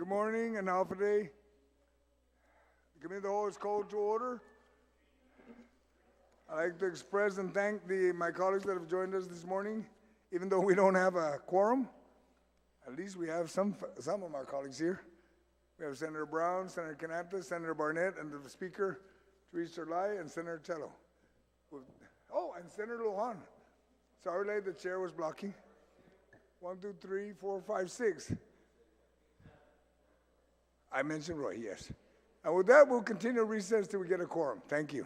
Good morning, and now for today. The Committee of the Whole is called to order. I'd like to express and thank my colleagues that have joined us this morning. Even though we don't have a quorum, at least we have some of our colleagues here. We have Senator Brown, Senator Canata, Senator Barnett, and the Speaker, Teresa Lai, and Senator Cello. Oh, and Senator Guåhan. Sorry, lady, the chair was blocking. 1, 2, 3, 4, 5, 6. I mentioned Roy, yes. And with that, we'll continue recess till we get a quorum. Thank you.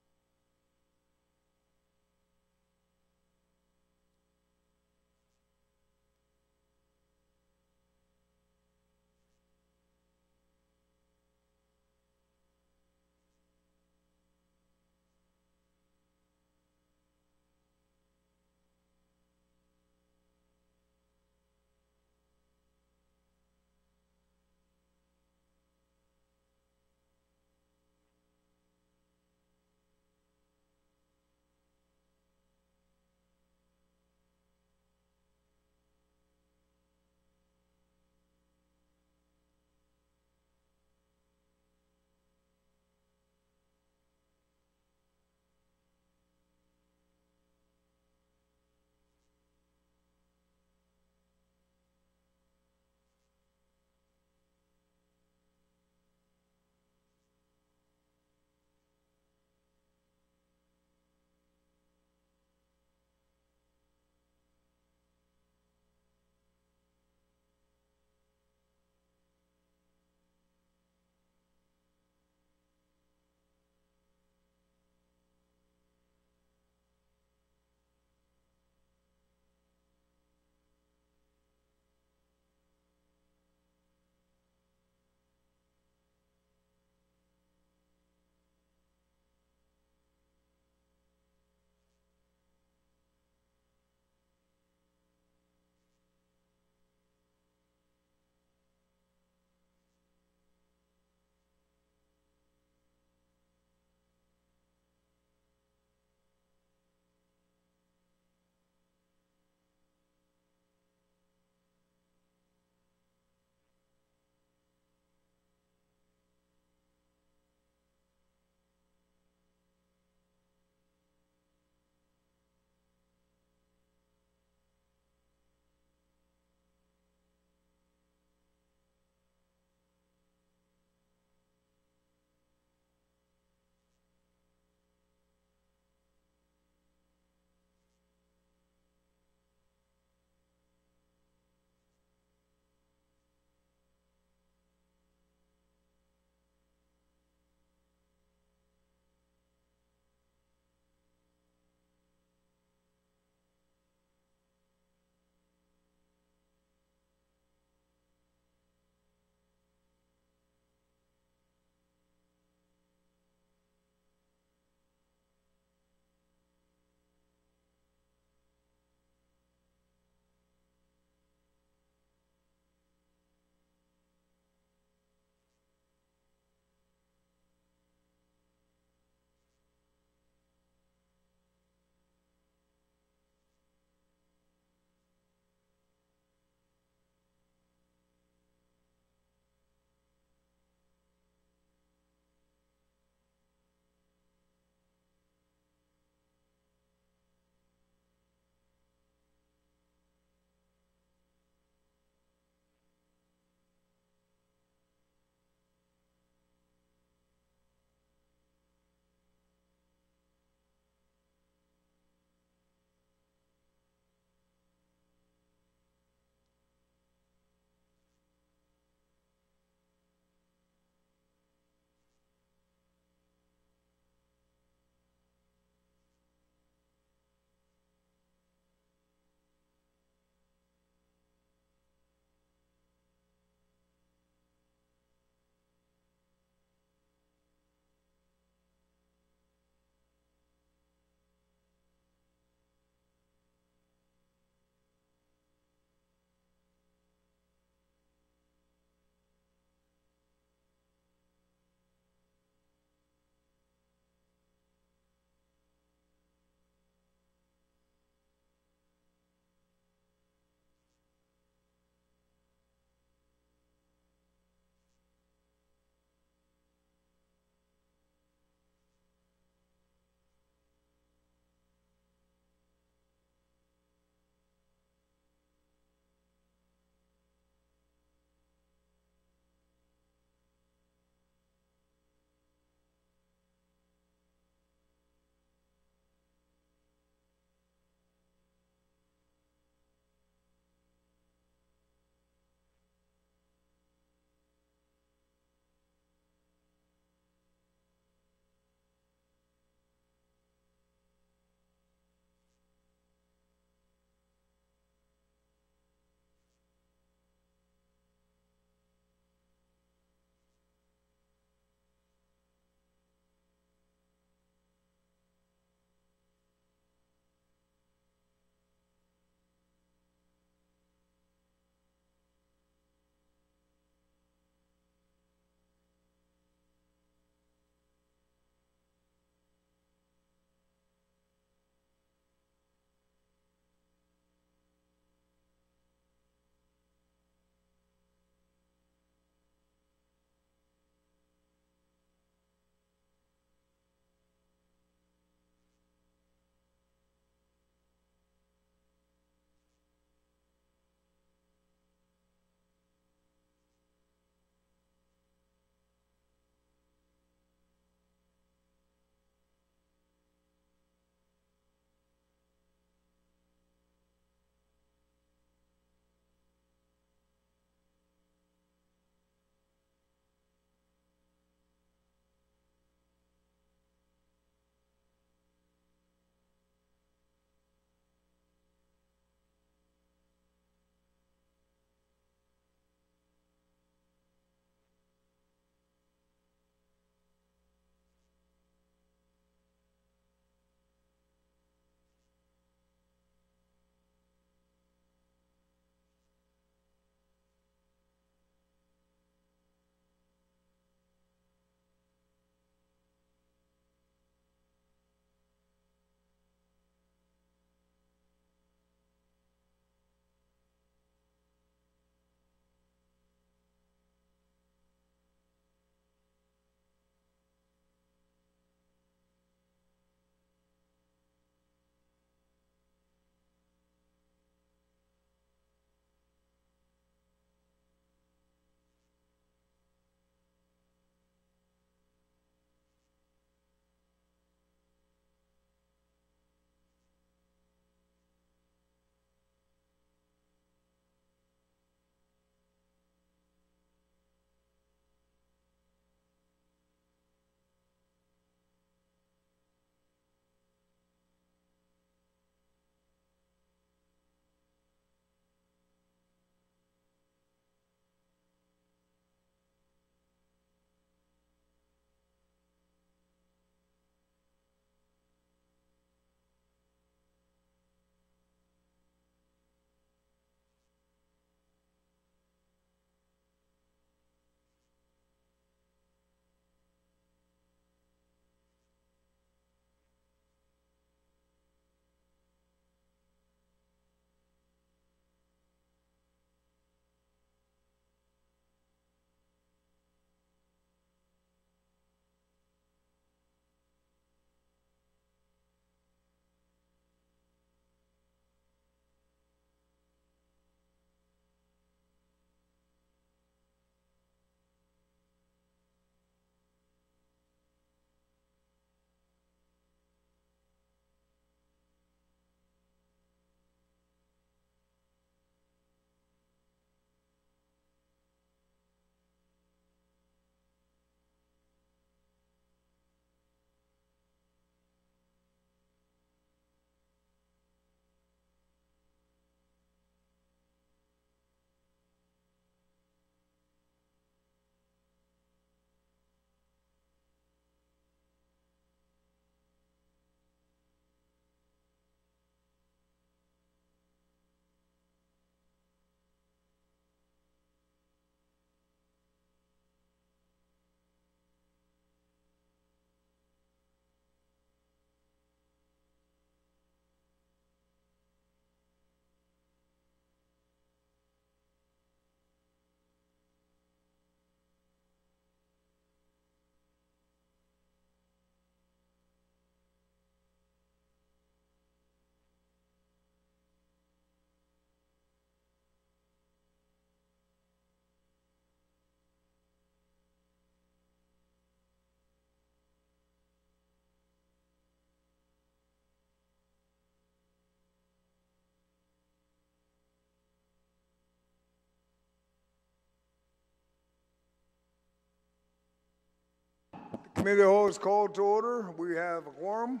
Committee of the Whole is called to order. We have a quorum.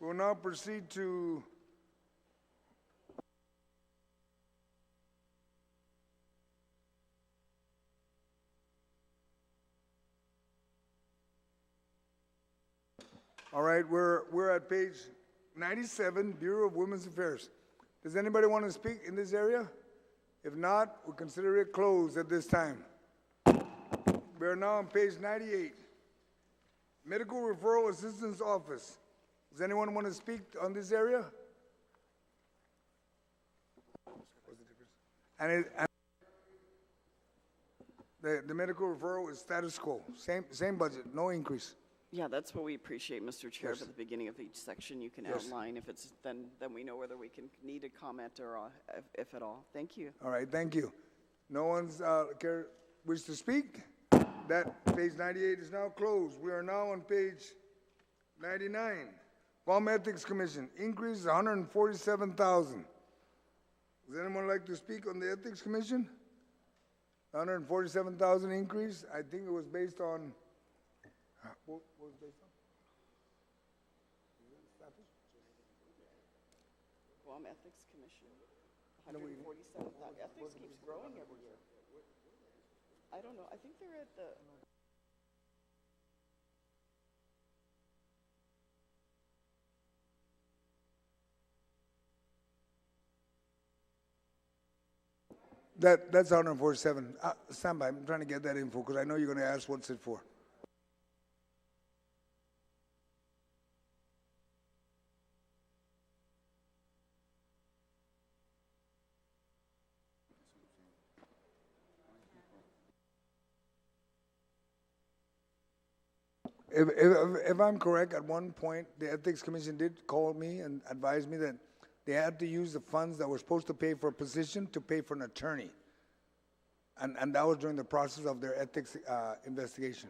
We will now proceed to all right, we're at page 97, Bureau of Women's Affairs. Does anybody want to speak in this area? If not, we'll consider it closed at this time. We are now on page 98. Medical Referral Assistance Office. Does anyone want to speak on this area? And the medical referral is status quo, same budget, no increase. Yeah, that's what we appreciate, Mr. Chair. Yes. At the beginning of each section, you can Yes. outline if it's, then we know whether we can need a comment or if at all. Thank you. All right, thank you. No one's wish to speak? That page 98 is now closed. We are now on page 99. Guam Ethics Commission, increase 147,000. Does anyone like to speak on the Ethics Commission? 147,000 increase. I think it was based on, what was it based on? Guam Ethics Commission, 147, ethics keeps growing every year. I don't know, I think they're at the, That's 147. Stand by, I'm trying to get that info because I know you're going to ask what's it for. If I'm correct, at one point, the Ethics Commission did call me and advise me that they had to use the funds that were supposed to pay for a position to pay for an attorney. And that was during the process of their ethics investigation.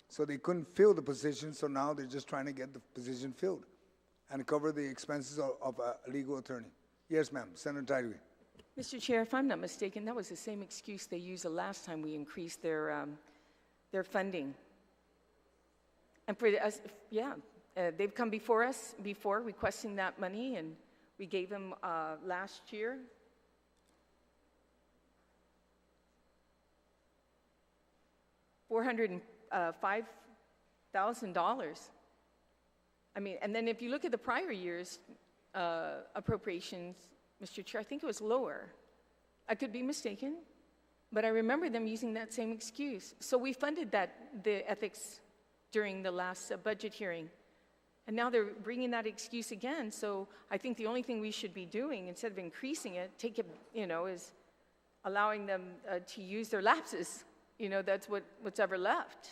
So they couldn't fill the position, so now they're just trying to get the position filled and cover the expenses of a legal attorney. Yes, ma'am, Senator Tideway. Mr. Chair, if I'm not mistaken, that was the same excuse they used the last time we increased their funding. And for us, they've come before us before requesting that money, and we gave them last year. $405,000. I mean, and then if you look at the prior year's appropriations, Mr. Chair, I think it was lower. I could be mistaken, but I remember them using that same excuse. So we funded the ethics during the last budget hearing. And now they're bringing that excuse again. So I think the only thing we should be doing, instead of increasing it, is allowing them to use their lapses. That's what's ever left.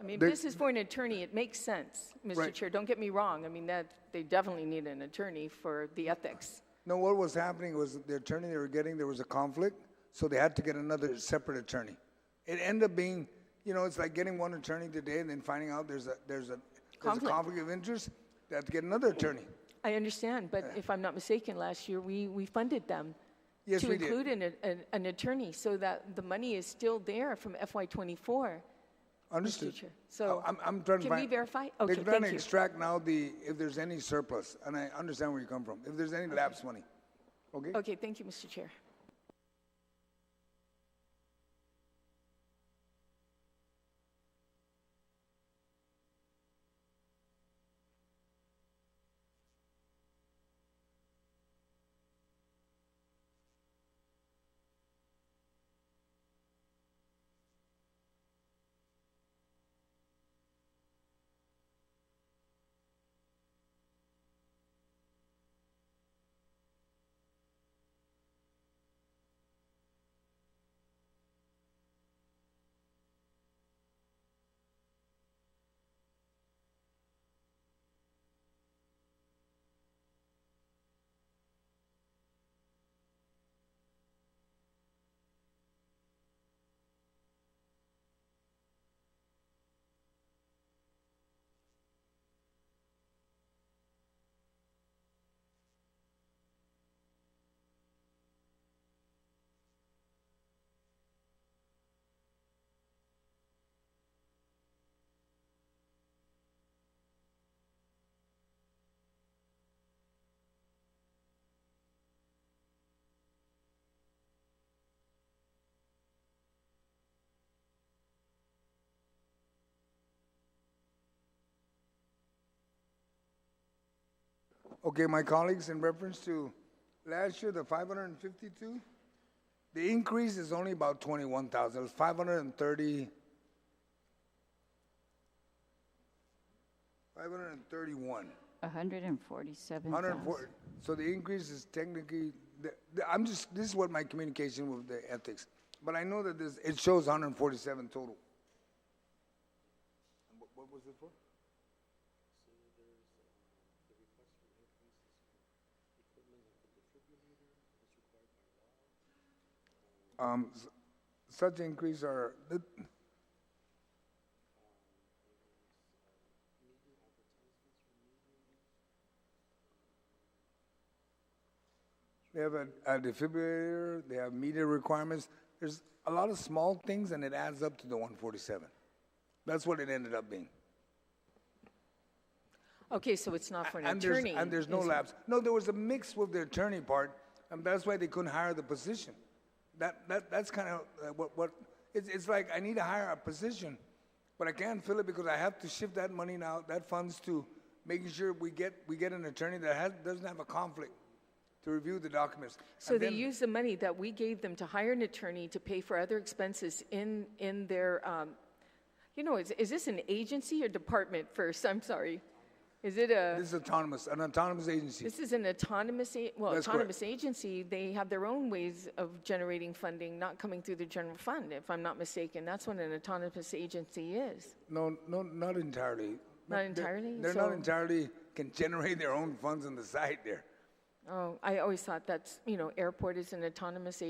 I mean, if this is for an attorney, it makes sense, Mr. Right. Chair. Don't get me wrong. I mean, that they definitely need an attorney for the ethics. No, what was happening was the attorney they were getting, there was a conflict, so they had to get another separate attorney. It ended up being, it's like getting one attorney today and then finding out there's a conflict of interest. They have to get another attorney. I understand, but if I'm not mistaken, last year we funded them Yes, to we did. include an attorney so that the money is still there from FY24. Understood. Mr. Chair. So I'm trying to can we find. verify? They're Okay, trying thank to you. extract now if there's any surplus, and I understand where you come from. If there's any lapse money, okay? Okay, thank you, Mr. Chair. Okay, my colleagues, in reference to last year, the 552, the increase is only about 21,000. It was 530, 531. 147,000. 140. So the increase is technically, this is what my communication with the ethics. But I know that it shows 147 total. And what was it for? Such increase are, they have a defibrillator, they have media requirements. There's a lot of small things and it adds up to the 147. That's what it ended up being. Okay, so it's not for an And attorney. there's no is it? labs. No, there was a mix with the attorney part, and that's why they couldn't hire the position. That's kind of what it's like. I need to hire a position, but I can't fill it because I have to shift that money now, that funds, to making sure we get an attorney that doesn't have a conflict to review the documents. So And they then- use the money that we gave them to hire an attorney to pay for other expenses in their, is this an agency or department first? I'm sorry. Is it This is an autonomous agency. this is an autonomous, That's autonomous agency. They have their own ways of generating funding, not coming through the general fund, if I'm not mistaken. That's what an autonomous agency is. No, not entirely. Not entirely? They're not entirely, can generate their own funds on the side there. Oh, I always thought that's, airport is an autonomous,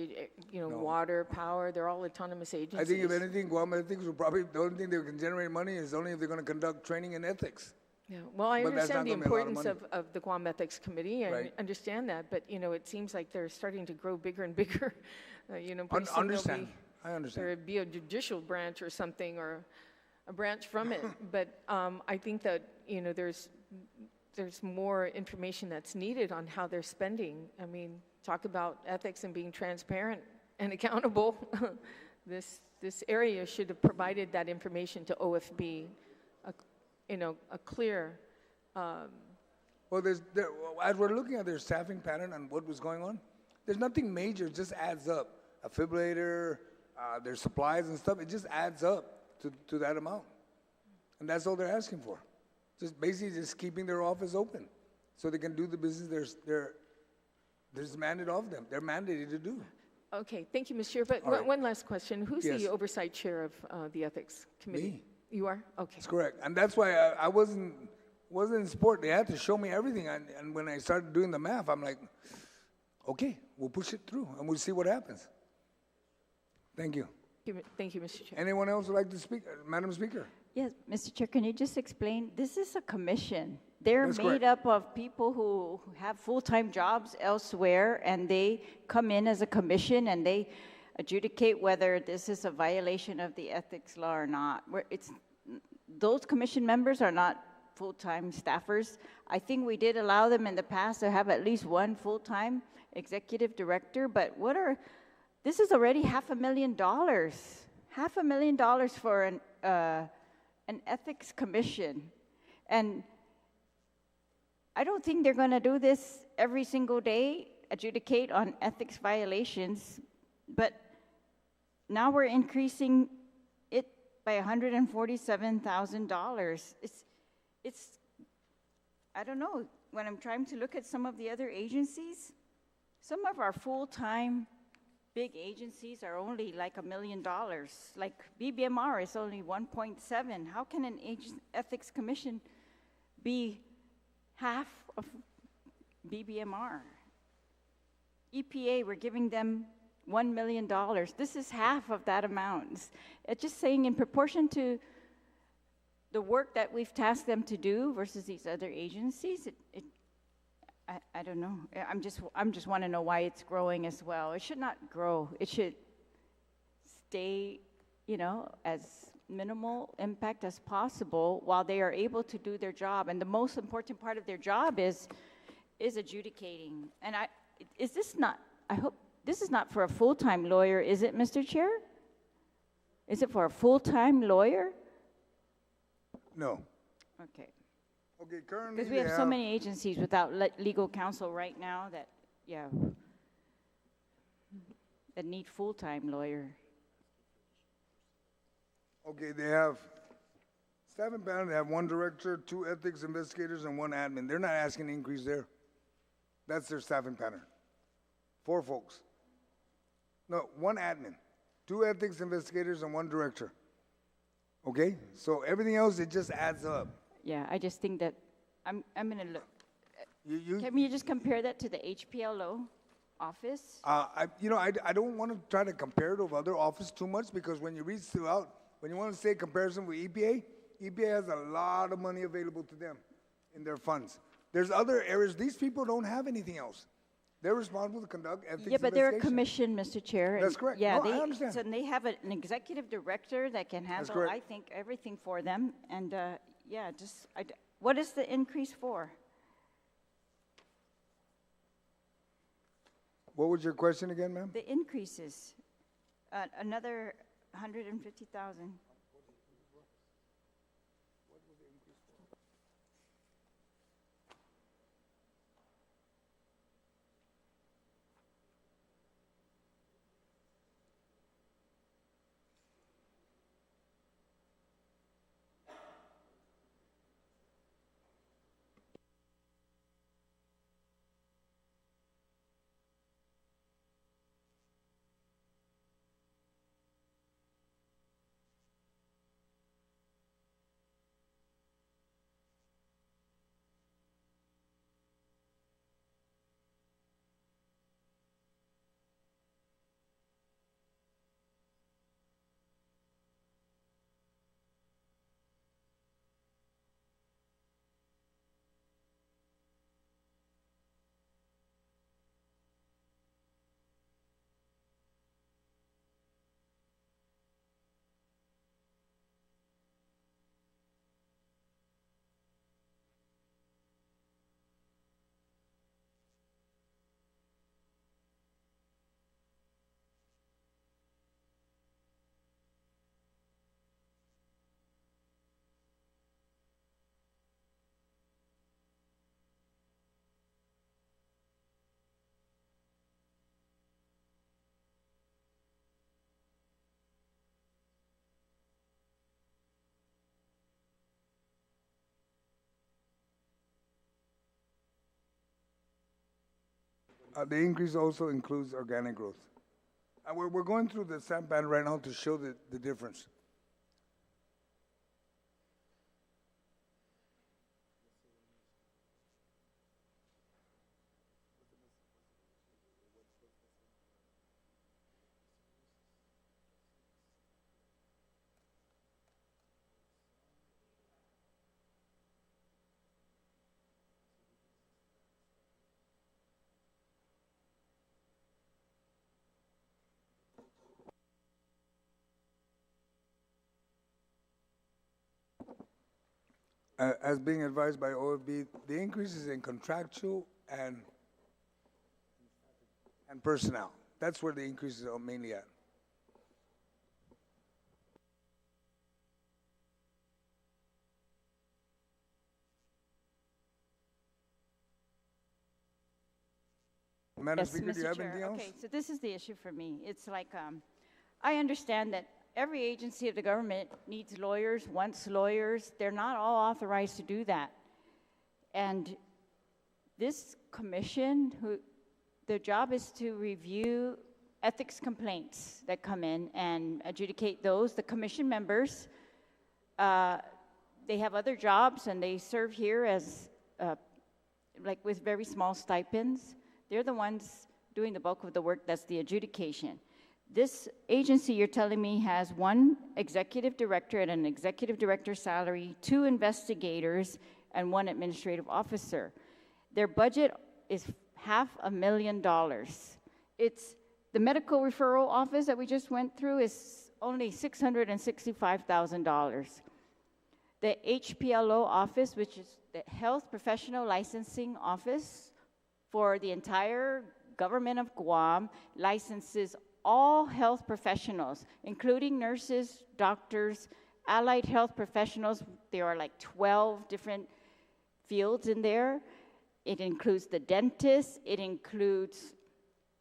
water, power, they're all autonomous agencies. I think if anything, Guam Ethics will probably, the only thing they can generate money is only if they're going to conduct training in ethics. Yeah, well, I But that's understand the not gonna be a lot of importance money. of the Guam Ethics Committee, and Right. understand that, but, it seems like they're starting to grow bigger and bigger. Pretty soon they'll Understand. I There understand. would be a judicial branch or something, or a branch from it. But I think that, there's more information that's needed on how they're spending. I mean, talk about ethics and being transparent and accountable. This area should have provided that information to OFB, a clear, Well, as we're looking at their staffing pattern and what was going on, there's nothing major, it just adds up. A fibrillator, their supplies and stuff, it just adds up to that amount. And that's all they're asking for. Just basically just keeping their office open so they can do the business there's mandate of them. They're mandated to do. okay, thank you, Ms. Chair. But All right. one last question. Who's Yes. the oversight chair of the Ethics Committee? Me. You are? Okay. That's correct. And that's why I wasn't in support. They had to show me everything. And when I started doing the math, I'm like, okay, we'll push it through and we'll see what happens. Thank you. Thank you, Mr. Chair. Anyone else would like to speak? Madam Speaker? Yes, Mr. Chair, can you just explain? This is a commission. They're That's made correct. up of people who have full-time jobs elsewhere, and they come in as a commission and they adjudicate whether this is a violation of the ethics law or not. Those commission members are not full-time staffers. I think we did allow them in the past to have at least one full-time executive director, but this is already $500,000. $500,000 for an ethics commission. And I don't think they're going to do this every single day, adjudicate on ethics violations, but now we're increasing it by $147,000. I don't know, when I'm trying to look at some of the other agencies, some of our full-time big agencies are only like $1 million. Like BBMR is only 1.7. How can an ethics commission be half of BBMR? EPA, we're giving them $1 million. This is half of that amount. It's just saying in proportion to the work that we've tasked them to do versus these other agencies, I don't know. I'm just want to know why it's growing as well. It should not grow. It should stay, as minimal impact as possible while they are able to do their job. And the most important part of their job is adjudicating. And I hope this is not for a full-time lawyer, is it, Mr. Chair? Is it for a full-time lawyer? No. Okay. Okay, currently Because we they have so many agencies without legal counsel right now that, yeah, that need full-time lawyer. Okay, they have staff and panel, they have one director, 2 ethics investigators, and 1 admin. They're not asking to increase there. That's their staff and panel. 4 folks. No, 1 admin, 2 ethics investigators, and 1 director. Okay, so everything else, it just adds up. Yeah, I just think that, I'm gonna look, You, can you just compare that to the HPLO office? I don't want to try to compare it with other offices too much because when you read throughout, when you want to say comparison with EPA, EPA has a lot of money available to them in their funds. There's other areas, these people don't have anything else. They're responsible to conduct ethics Yeah, but they're a investigation. commission, Mr. Chair. That's and correct. Yeah, No, I understand. So they have an executive director that can handle, correct. I think, everything for them. And, yeah, just, what is the increase for? What was your question again, ma'am? The increases, another 150,000. The increase also includes organic growth. We're going through the SAM plan right now to show the difference. As being advised by OFB, the increases in contractual and personnel. That's where the increases are mainly at. Madam Yes, Speaker, do you Mr. have Chair. anything else? Okay, so this is the issue for me. It's like, I understand that every agency of the government needs lawyers, wants lawyers. They're not all authorized to do that. And this commission, their job is to review ethics complaints that come in and adjudicate those. The commission members, they have other jobs and they serve here as, like with very small stipends. They're the ones doing the bulk of the work. That's the adjudication. This agency, you're telling me, has 1 executive director at an executive director salary, 2 investigators, and 1 administrative officer. Their budget is $500,000. It's the medical referral office that we just went through is only $665,000. The HPLO office, which is the Health Professional Licensing Office for the entire government of Guam, licenses all health professionals, including nurses, doctors, allied health professionals. There are like 12 different fields in there. It includes the dentists, it includes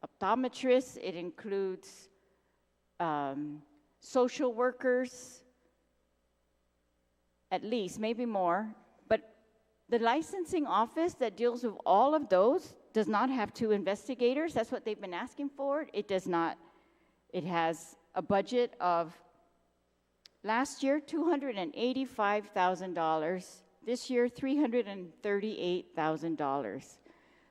optometrists, it includes social workers, at least, maybe more. But the licensing office that deals with all of those does not have 2 investigators. That's what they've been asking for. It does not. It has a budget of, last year, $285,000. This year, $338,000.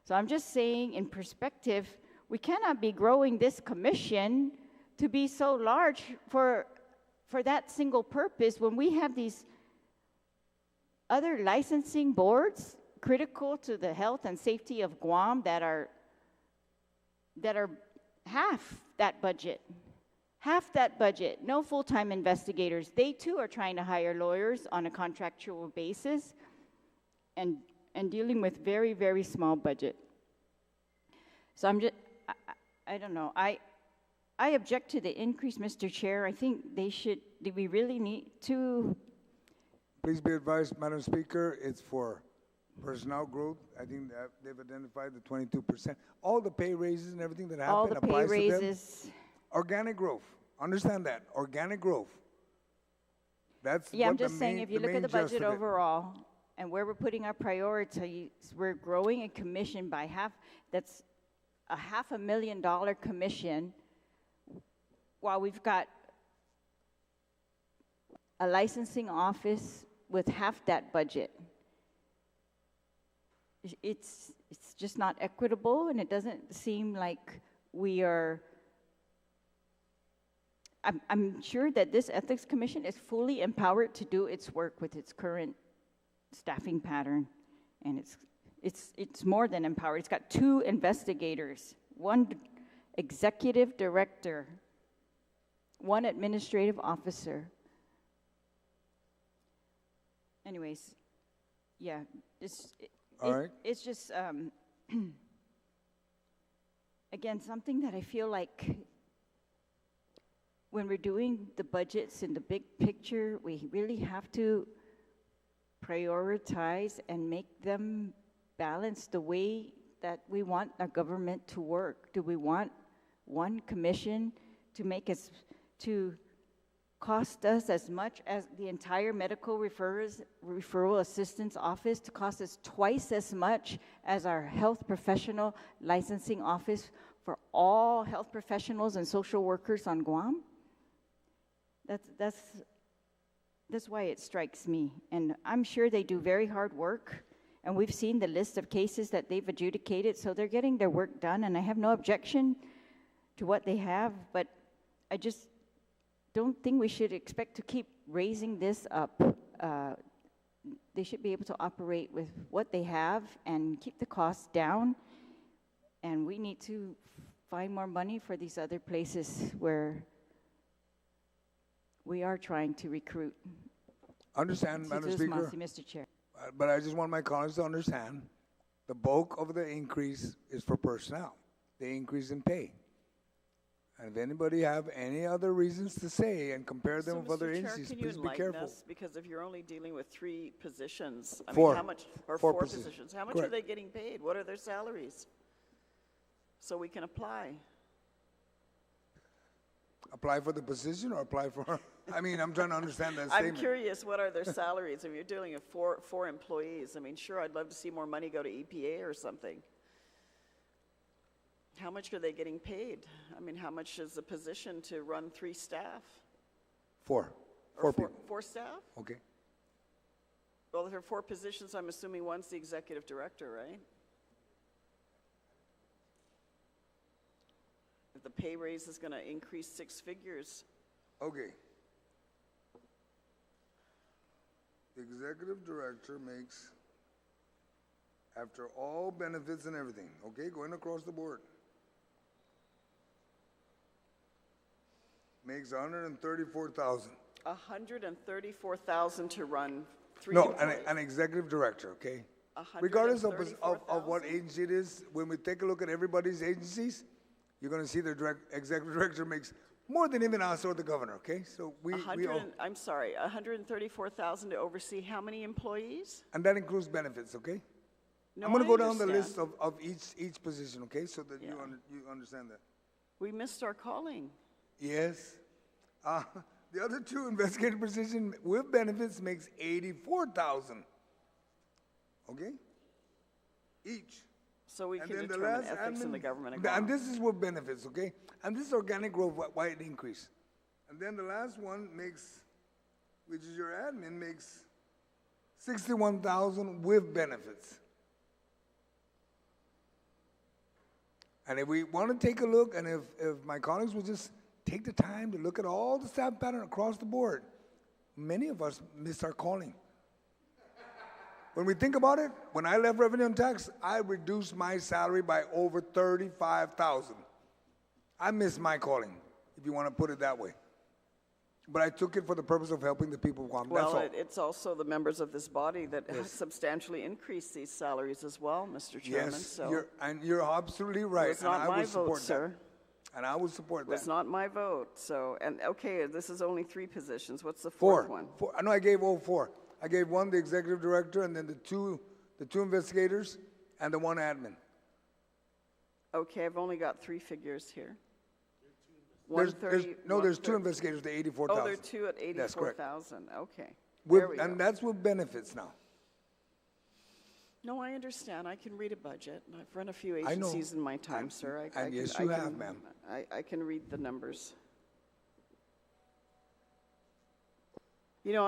So I'm just saying, in perspective, we cannot be growing this commission to be so large for that single purpose when we have these other licensing boards critical to the health and safety of Guam that are half that budget. Half that budget, no full-time investigators. They too are trying to hire lawyers on a contractual basis and dealing with very, very small budget. So I don't know. I object to the increase, Mr. Chair. I think do we really need to? Please be advised, Madam Speaker, it's for personnel growth. I think that they've identified the 22%. All the pay raises and everything that All happened the pay applies to them. raises. Organic growth. Understand that. Organic growth. That's Yeah, I'm what the just saying, main- if you look at the main gist budget of it. overall and where we're putting our priorities, we're growing a commission by half. That's a $500,000 commission, while we've got a licensing office with half that budget. It's just not equitable, and it doesn't seem like we are. I'm sure that this Ethics Commission is fully empowered to do its work with its current staffing pattern, and it's more than empowered. It's got 2 investigators, 1 executive director, 1 administrative officer. Anyways, yeah, All right. it's just again something that I feel like, when we're doing the budgets in the big picture, we really have to prioritize and make them balance the way that we want our government to work. Do we want one commission to cost us as much as the entire medical referral assistance office, to cost us twice as much as our health professional licensing office for all health professionals and social workers on Guam? That's why it strikes me. And I'm sure they do very hard work, and we've seen the list of cases that they've adjudicated, so they're getting their work done, and I have no objection to what they have, but I just don't think we should expect to keep raising this up. They should be able to operate with what they have and keep the costs down, and we need to find more money for these other places where we are trying to recruit. Understand, Madam Speaker, Mr. Chair. but I just want my colleagues to understand, the bulk of the increase is for personnel, the increase in pay. And if anybody have any other reasons to say and compare them with other agencies, please be Can you enlighten careful. us? Because if you're only dealing with 3 positions, I 4. mean, how much, or 4 4 positions. positions, how much are Correct. they getting paid? What are their salaries? So we can apply. Apply for the position or apply for, I mean, I'm trying to understand that I'm statement. curious, what are their salaries? If you're dealing with four employees, I mean, sure, I'd love to see more money go to EPA or something. How much are they getting paid? I mean, how much is the position to run 3 staff? 4. Or 4 people. 4 staff? Okay. Well, if there are 4 positions, I'm assuming one's the executive director, right? If the pay raise is going to increase 6 figures, Okay. The executive director makes, after all benefits and everything, okay, going across the board, makes 134,000. 134,000 to run 3 No, employees. an executive director, okay? Regardless of what 134,000? agency it is, when we take a look at everybody's agencies, you're gonna see the executive director makes More than even us or the governor, okay? So I'm sorry, 134,000 to oversee how many employees? and that includes benefits, okay? No, I'm gonna I go down the understand. list of each position, okay? So that Yeah. you understand that. We missed our calling. Yes. The other two investigative position with benefits makes 84,000. Okay? Each. So we And can then the determine last ethics in the admin- government of And Guam. this is with benefits, okay? And this is organic growth, why it increased. And then the last one makes, which is your admin, makes 61,000 with benefits. And if we want to take a look, and if my colleagues would just take the time to look at all the staff pattern across the board, many of us miss our calling. When we think about it, when I left revenue and tax, I reduced my salary by over 35,000. I missed my calling, if you want to put it that way. But I took it for the purpose of helping the people of Guam. That's Well, all. it's also the members of this body that have substantially increased these salaries as well, Mr. Chairman, Yes, so. you're absolutely right. It's not and I my would support vote, that. sir. And I would support It's that. not my vote, so, and, okay, this is only 3 positions. What's the Four. fourth one? Four. I know I gave all 4. I gave one the executive director, and then the two investigators, and the one admin. Okay, I've only got 3 figures here. There's 130. there's 2 investigators, the 84,000. Oh, there are 2 at That's correct. 84,000, okay. There we And go. that's with benefits now. No, I understand. I can read a budget. and I've run a few I know. agencies in my time, sir. and yes, you have, ma'am. I can read the numbers. You know,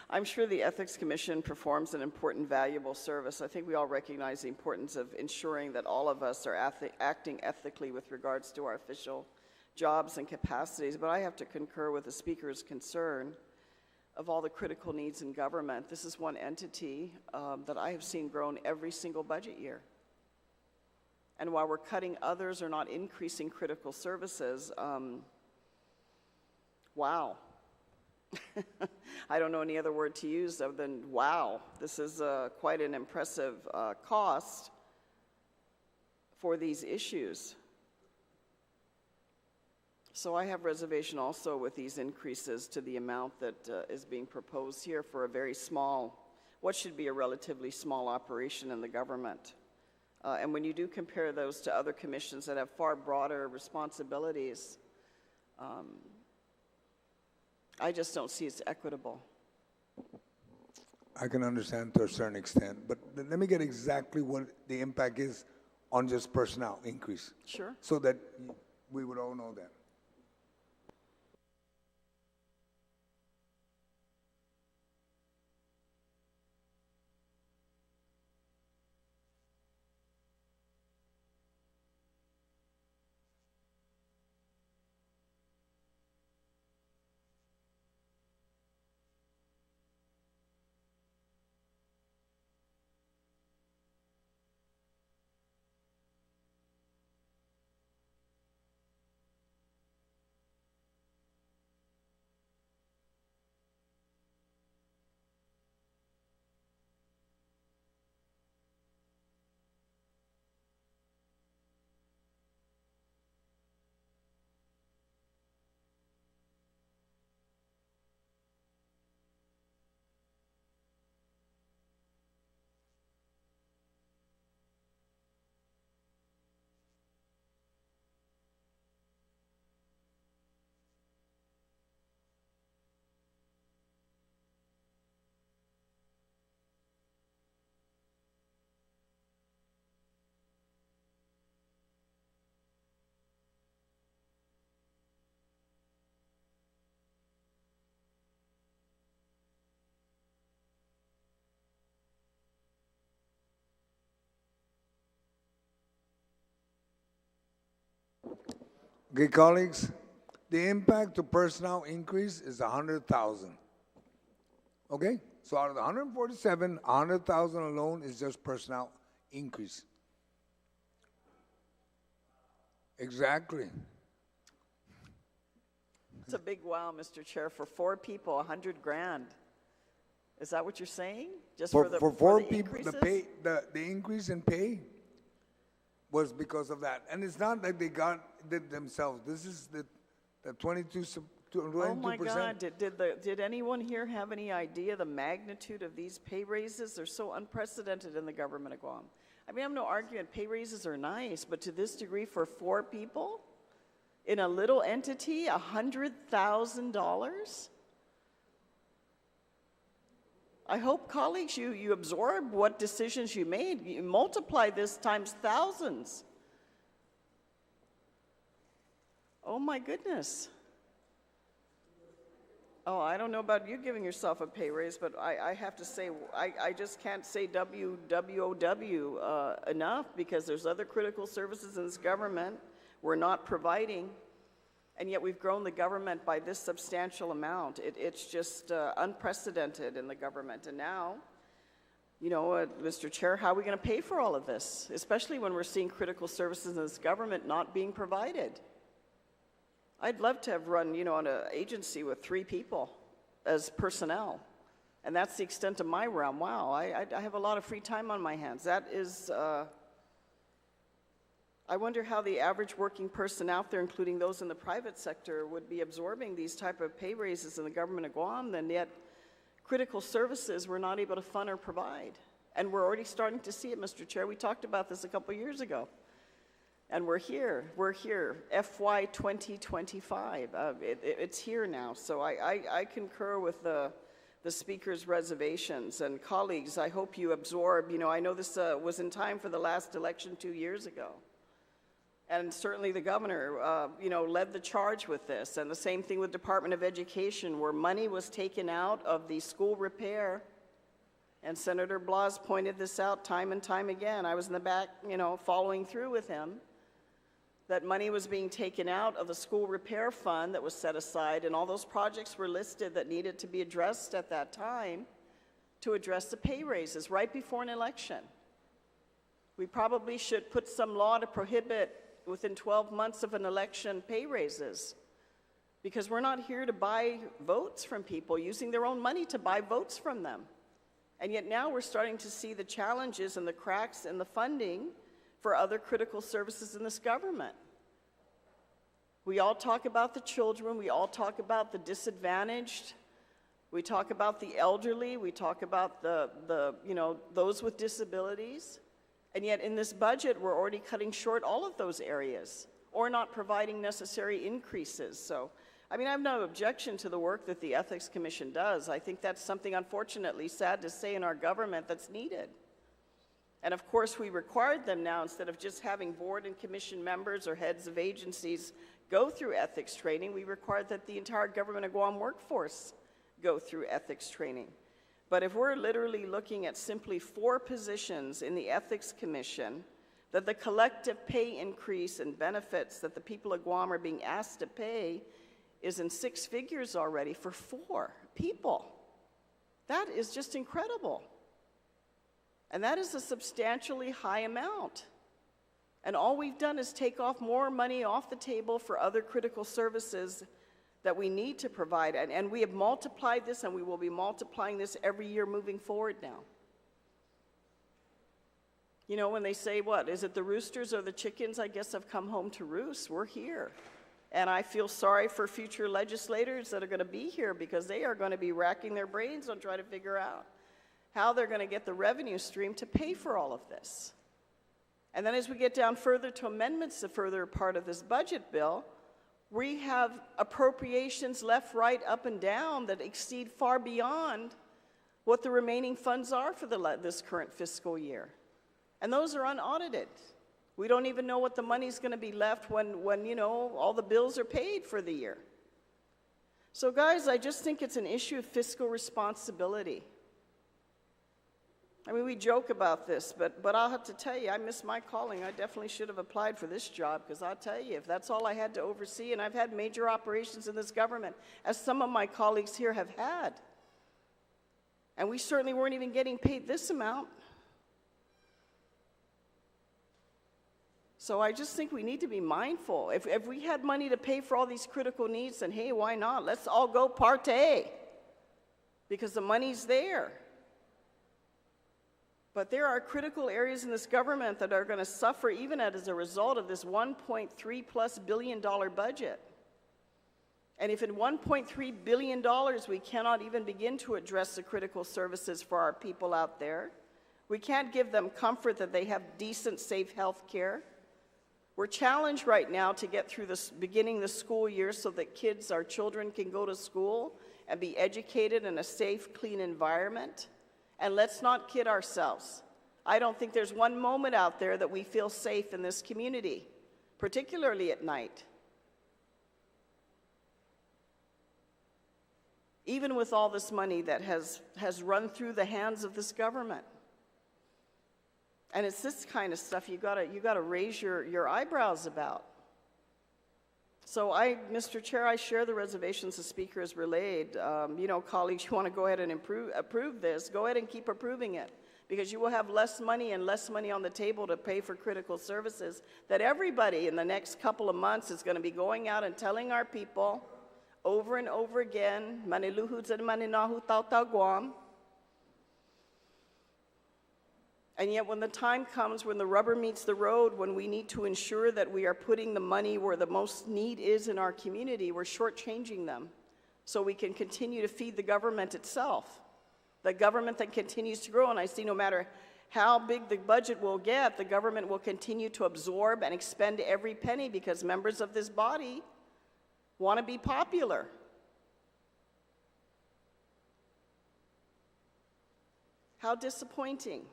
I'm sure the Ethics Commission performs an important, valuable service. I think we all recognize the importance of ensuring that all of us are acting ethically with regards to our official jobs and capacities, but I have to concur with the speaker's concern of all the critical needs in government. This is one entity that I have seen grown every single budget year. And while we're cutting others or not increasing critical services, wow. I don't know any other word to use other than wow. This is quite an impressive cost for these issues. So I have reservation also with these increases to the amount that is being proposed here for a very small, what should be a relatively small operation in the government. And when you do compare those to other commissions that have far broader responsibilities, I just don't see it's equitable. I can understand to a certain extent, but let me get exactly what the impact is on just personnel increase, Sure. so that we would all know that. Okay, colleagues, the impact to personnel increase is 100,000. Okay, so out of the 147, 100,000 alone is just personnel increase. Exactly. It's a big wow, Mr. Chair. For 4 people, 100 grand. Is that what you're saying? Just For the 4 the people, increases? the increase in pay was because of that. And it's not like they got it themselves. This is that 22%. Oh my God, did anyone here have any idea the magnitude of these pay raises? They're so unprecedented in the government of Guam. I mean, I have no argument, pay raises are nice, but to this degree for 4 people in a little entity, $100,000? I hope, colleagues, you absorb what decisions you made. You multiply this times thousands. Oh my goodness. Oh, I don't know about you giving yourself a pay raise, but I have to say, I just can't say WWOW enough, because there's other critical services in this government we're not providing, and yet we've grown the government by this substantial amount. It's just unprecedented in the government. And now, you know, Mr. Chair, how are we going to pay for all of this, especially when we're seeing critical services in this government not being provided? I'd love to have run, you know, an agency with 3 people as personnel, and that's the extent of my realm. Wow, I have a lot of free time on my hands. That is, I wonder how the average working person out there, including those in the private sector, would be absorbing these type of pay raises in the government of Guam, and yet critical services we're not able to fund or provide. And we're already starting to see it, Mr. Chair. We talked about this a couple years ago. And we're here, FY2025. It's here now. So I concur with the speaker's reservations. And colleagues, I hope you absorb, you know, I know this was in time for the last election 2 years ago. And certainly the governor, you know, led the charge with this. And the same thing with Department of Education, where money was taken out of the school repair. And Senator Blas pointed this out time and time again. I was in the back, you know, following through with him. That money was being taken out of the school repair fund that was set aside, and all those projects were listed that needed to be addressed at that time to address the pay raises right before an election. We probably should put some law to prohibit within 12 months of an election pay raises, because we're not here to buy votes from people using their own money to buy votes from them. And yet now we're starting to see the challenges and the cracks in the funding for other critical services in this government. We all talk about the children, we all talk about the disadvantaged, we talk about the elderly, we talk about the you know, those with disabilities, and yet in this budget we're already cutting short all of those areas or not providing necessary increases. So, I mean, I have no objection to the work that the Ethics Commission does. I think that's something, unfortunately, sad to say in our government, that's needed. And of course, we required them now, instead of just having board and commission members or heads of agencies go through ethics training, we required that the entire government of Guam workforce go through ethics training. But if we're literally looking at simply 4 positions in the Ethics Commission, that the collective pay increase and benefits that the people of Guam are being asked to pay is in 6 figures already for 4 people. That is just incredible. And that is a substantially high amount. And all we've done is take off more money off the table for other critical services that we need to provide. And we have multiplied this, and we will be multiplying this every year moving forward now. You know, when they say, what, is it the roosters or the chickens, I guess, have come home to roost? We're here. And I feel sorry for future legislators that are going to be here, because they are going to be racking their brains on trying to figure out how they're going to get the revenue stream to pay for all of this. And then as we get down further to amendments, the further part of this budget bill, we have appropriations left, right, up, and down that exceed far beyond what the remaining funds are for this current fiscal year. And those are unaudited. We don't even know what the money's going to be left when you know, all the bills are paid for the year. So guys, I just think it's an issue of fiscal responsibility. I mean, we joke about this, but I'll have to tell you, I miss my calling. I definitely should have applied for this job, because I'll tell you, if that's all I had to oversee, and I've had major operations in this government, as some of my colleagues here have had, and we certainly weren't even getting paid this amount. So I just think we need to be mindful. If we had money to pay for all these critical needs, then hey, why not? Let's all go partay, because the money's there. But there are critical areas in this government that are going to suffer even as a result of this $1.3+ billion budget. And if in $1.3 billion we cannot even begin to address the critical services for our people out there, we can't give them comfort that they have decent, safe health care. We're challenged right now to get through this, beginning the school year so that kids, our children, can go to school and be educated in a safe, clean environment. And let's not kid ourselves. I don't think there's one moment out there that we feel safe in this community, particularly at night. Even with all this money that has run through the hands of this government. And it's this kind of stuff you gotta raise your eyebrows about. So Mr. Chair, I share the reservations the speaker has relayed. You know, colleagues, you want to go ahead and approve this, go ahead and keep approving it, because you will have less money and less money on the table to pay for critical services that everybody in the next couple of months is going to be going out and telling our people over and over again, maniluhuds and maninahu tau tau Guam. And yet when the time comes, when the rubber meets the road, when we need to ensure that we are putting the money where the most need is in our community, we're shortchanging them so we can continue to feed the government itself. The government that continues to grow, and I see no matter how big the budget will get, the government will continue to absorb and expend every penny because members of this body want to be popular. How disappointing.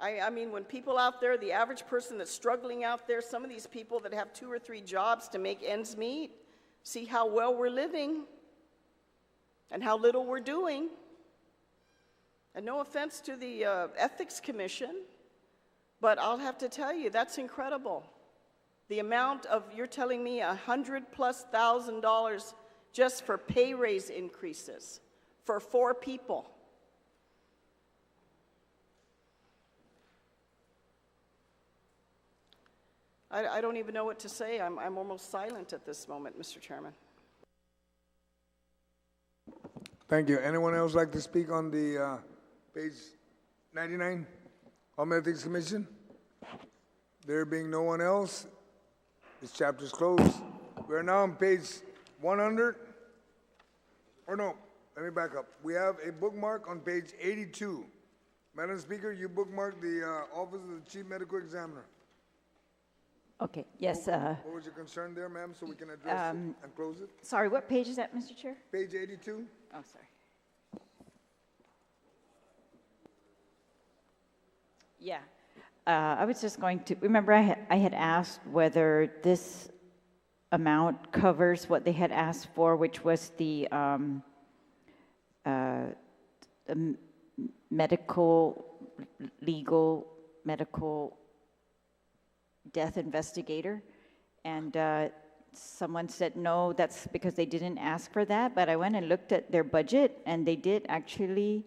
I mean, when people out there, the average person that's struggling out there, some of these people that have 2 or 3 jobs to make ends meet, see how well we're living and how little we're doing. And no offense to the Ethics Commission, but I'll have to tell you, that's incredible. The amount of, you're telling me $100,000+ just for pay raise increases for 4 people. I don't even know what to say. I'm almost silent at this moment, Mr. Chairman. Thank you. Anyone else like to speak on the page 99, Home Ethics Commission? There being no one else, this chapter is closed. We're now on page 100. Or no, let me back up. We have a bookmark on page 82. Madam Speaker, you bookmarked the Office of the Chief Medical Examiner. Okay, yes. What was your concern there, ma'am, so we can address it and close it? Sorry, what page is that, Mr. Chair? Page 82. Oh, sorry. Yeah. I was just going to, remember I had asked whether this amount covers what they had asked for, which was the medical death investigator, and someone said no, that's because they didn't ask for that. But I went and looked at their budget, and they did actually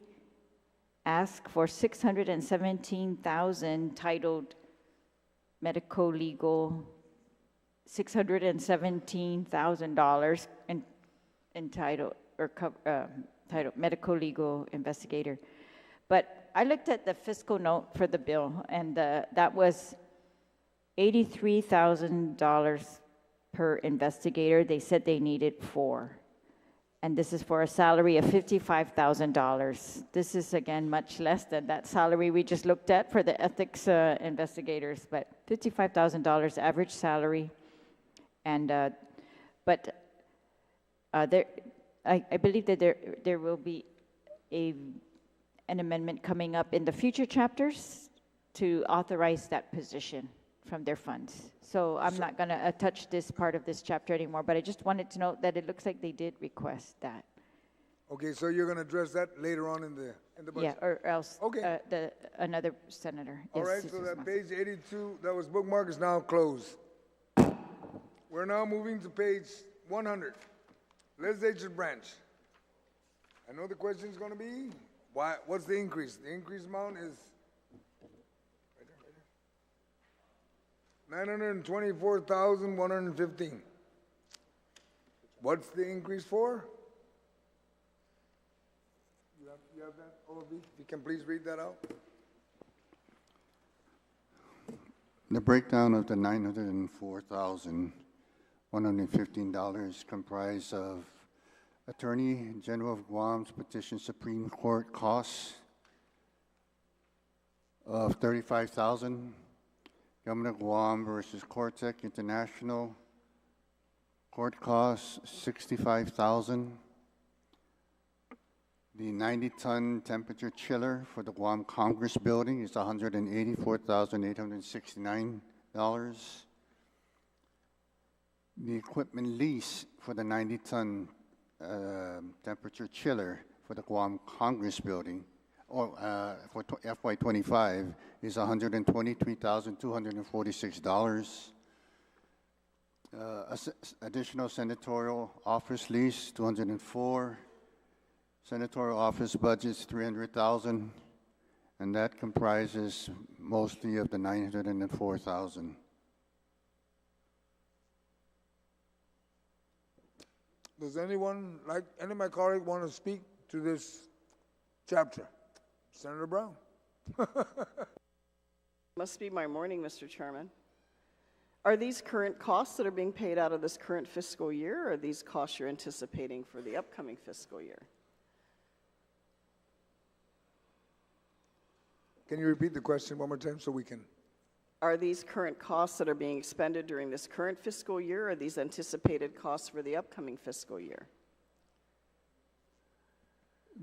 ask for $617,000 titled medical legal, $617,000 entitled or titled medical legal investigator. But I looked at the fiscal note for the bill, and that was $83,000 per investigator. They said they needed 4. And this is for a salary of $55,000. This is, again, much less than that salary we just looked at for the ethics investigators, but $55,000 average salary. And, I believe that there will be an amendment coming up in the future chapters to authorize that position from their funds. So I'm not going to touch this part of this chapter anymore, but I just wanted to note that it looks like they did request that. Okay, so you're going to address that later on in the budget? Yeah, or else okay. Another senator. All right, so that page 82 that was bookmarked is now closed. We're now moving to page 100, Legislature Branch. I know the question is going to be, what's the increase? The increase amount is $924,115. What's the increase for? You have that, OLB? You can please read that out. The breakdown of the $904,000 $115, comprised of Attorney General of Guam's Petition Supreme Court costs of $35,000, Government of Guam versus Cortec International, court costs $65,000. The 90-ton temperature chiller for the Guam Congress Building is $184,869. The equipment lease for the 90-ton temperature chiller for the Guam Congress Building for FY2025 is $123,246. Additional senatorial office lease, $204. Senatorial office budget's $300,000, and that comprises mostly of the $904,000. Does anyone, like any of my colleagues, want to speak to this chapter? Senator Brown. Must be my morning, Mr. Chairman. Are these current costs that are being paid out of this current fiscal year, or are these costs you're anticipating for the upcoming fiscal year? Can you repeat the question one more time so we can? Are these current costs that are being expended during this current fiscal year, or are these anticipated costs for the upcoming fiscal year?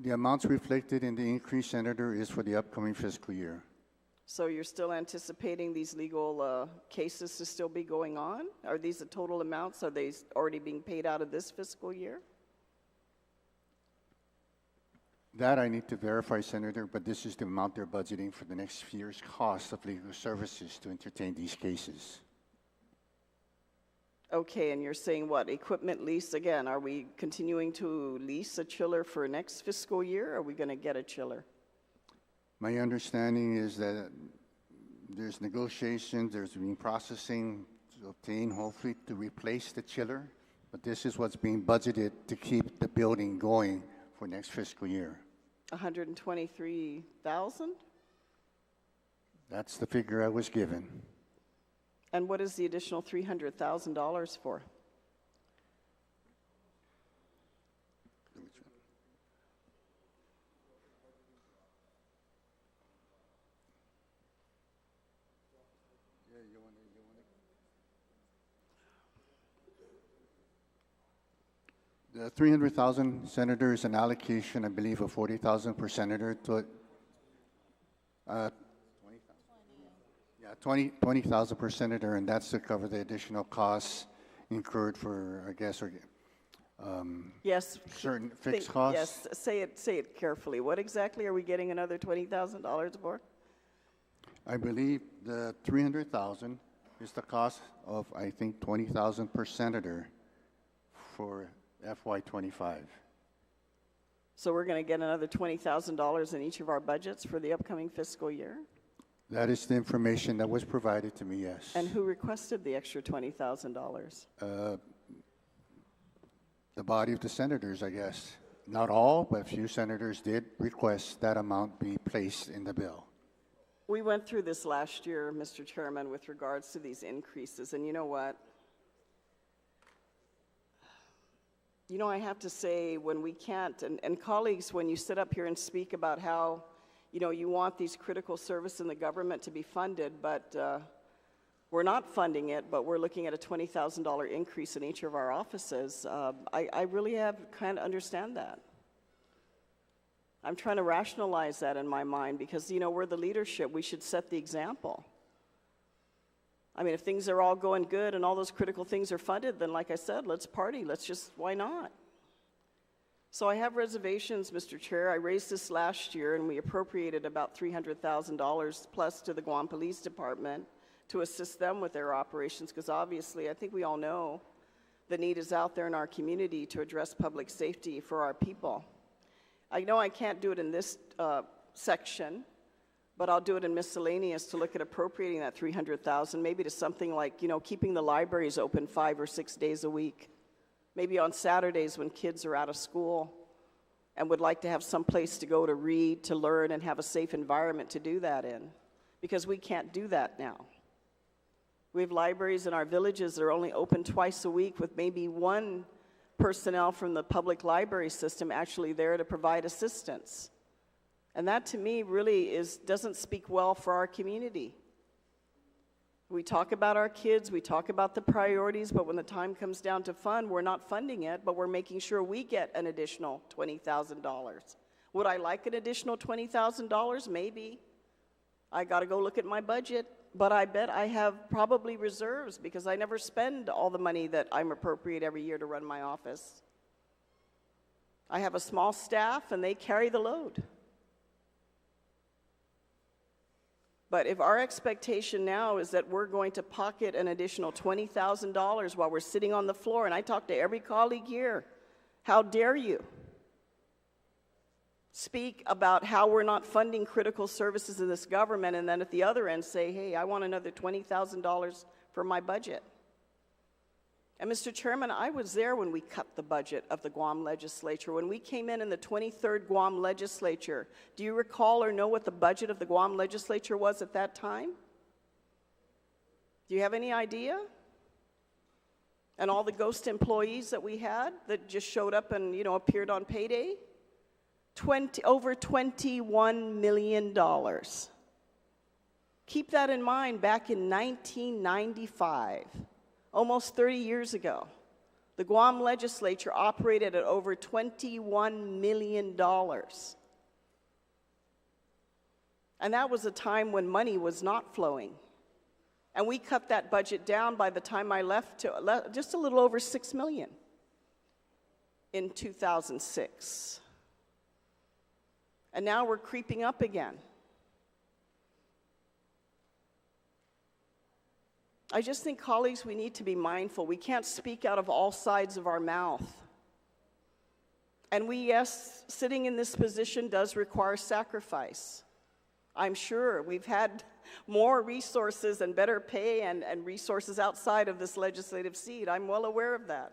The amounts reflected in the increase, Senator, is for the upcoming fiscal year. So you're still anticipating these legal cases to still be going on? Are these the total amounts? Are they already being paid out of this fiscal year? That I need to verify, Senator, but this is the amount they're budgeting for the next year's cost of legal services to entertain these cases. Okay, and you're saying what, equipment lease again? Are we continuing to lease a chiller for next fiscal year, or are we going to get a chiller? My understanding is that there's negotiations, there's been processing to obtain, hopefully, to replace the chiller, but this is what's being budgeted to keep the building going for next fiscal year. 123,000? That's the figure I was given. And what is the additional $300,000 for? The 300,000, Senator, is an allocation, I believe, of 40,000 per senator to 20,000 per senator, and that's to cover the additional costs incurred for, I guess, or Yes. certain fixed costs. Yes, say it carefully. What exactly are we getting another $20,000 for? I believe the 300,000 is the cost of, I think, 20,000 per senator for FY25. So we're going to get another $20,000 in each of our budgets for the upcoming fiscal year? That is the information that was provided to me, yes. And who requested the extra $20,000? The body of the senators, I guess. Not all, but a few senators did request that amount be placed in the bill. We went through this last year, Mr. Chairman, with regards to these increases, and you know what? You know, I have to say, when we can't, and colleagues, when you sit up here and speak about how, you know, you want these critical services in the government to be funded, but we're not funding it, but we're looking at a $20,000 increase in each of our offices, I really kind of understand that. I'm trying to rationalize that in my mind because, you know, we're the leadership. We should set the example. I mean, if things are all going good and all those critical things are funded, then like I said, let's party. Let's just, why not? So I have reservations, Mr. Chair. I raised this last year and we appropriated about $300,000 plus to the Guam Police Department to assist them with their operations because obviously I think we all know the need is out there in our community to address public safety for our people. I know I can't do it in this section, but I'll do it in miscellaneous to look at appropriating that $300,000, maybe to something like, you know, keeping the libraries open 5 or 6 days a week, maybe on Saturdays when kids are out of school and would like to have some place to go to read, to learn, and have a safe environment to do that in, because we can't do that now. We have libraries in our villages that are only open twice a week with maybe one personnel from the public library system actually there to provide assistance. And that to me really doesn't speak well for our community. We talk about our kids, we talk about the priorities, but when the time comes down to fund, we're not funding it, but we're making sure we get an additional $20,000. Would I like an additional $20,000? Maybe. I got to go look at my budget, but I bet I have probably reserves because I never spend all the money that I'm appropriate every year to run my office. I have a small staff and they carry the load. But if our expectation now is that we're going to pocket an additional $20,000 while we're sitting on the floor, and I talk to every colleague here, how dare you speak about how we're not funding critical services in this government, and then at the other end say, hey, I want another $20,000 for my budget. And Mr. Chairman, I was there when we cut the budget of the Guam Legislature. When we came in the 23rd Guam Legislature, do you recall or know what the budget of the Guam Legislature was at that time? Do you have any idea? And all the ghost employees that we had that just showed up and, appeared on payday? Over $21 million. Keep that in mind, back in 1995. Almost 30 years ago, the Guam Legislature operated at over $21 million. And that was a time when money was not flowing. And we cut that budget down by the time I left to just a little over $6 million in 2006. And now we're creeping up again. I just think, colleagues, we need to be mindful. We can't speak out of all sides of our mouth. And yes, sitting in this position does require sacrifice. I'm sure we've had more resources and better pay and resources outside of this legislative seat. I'm well aware of that.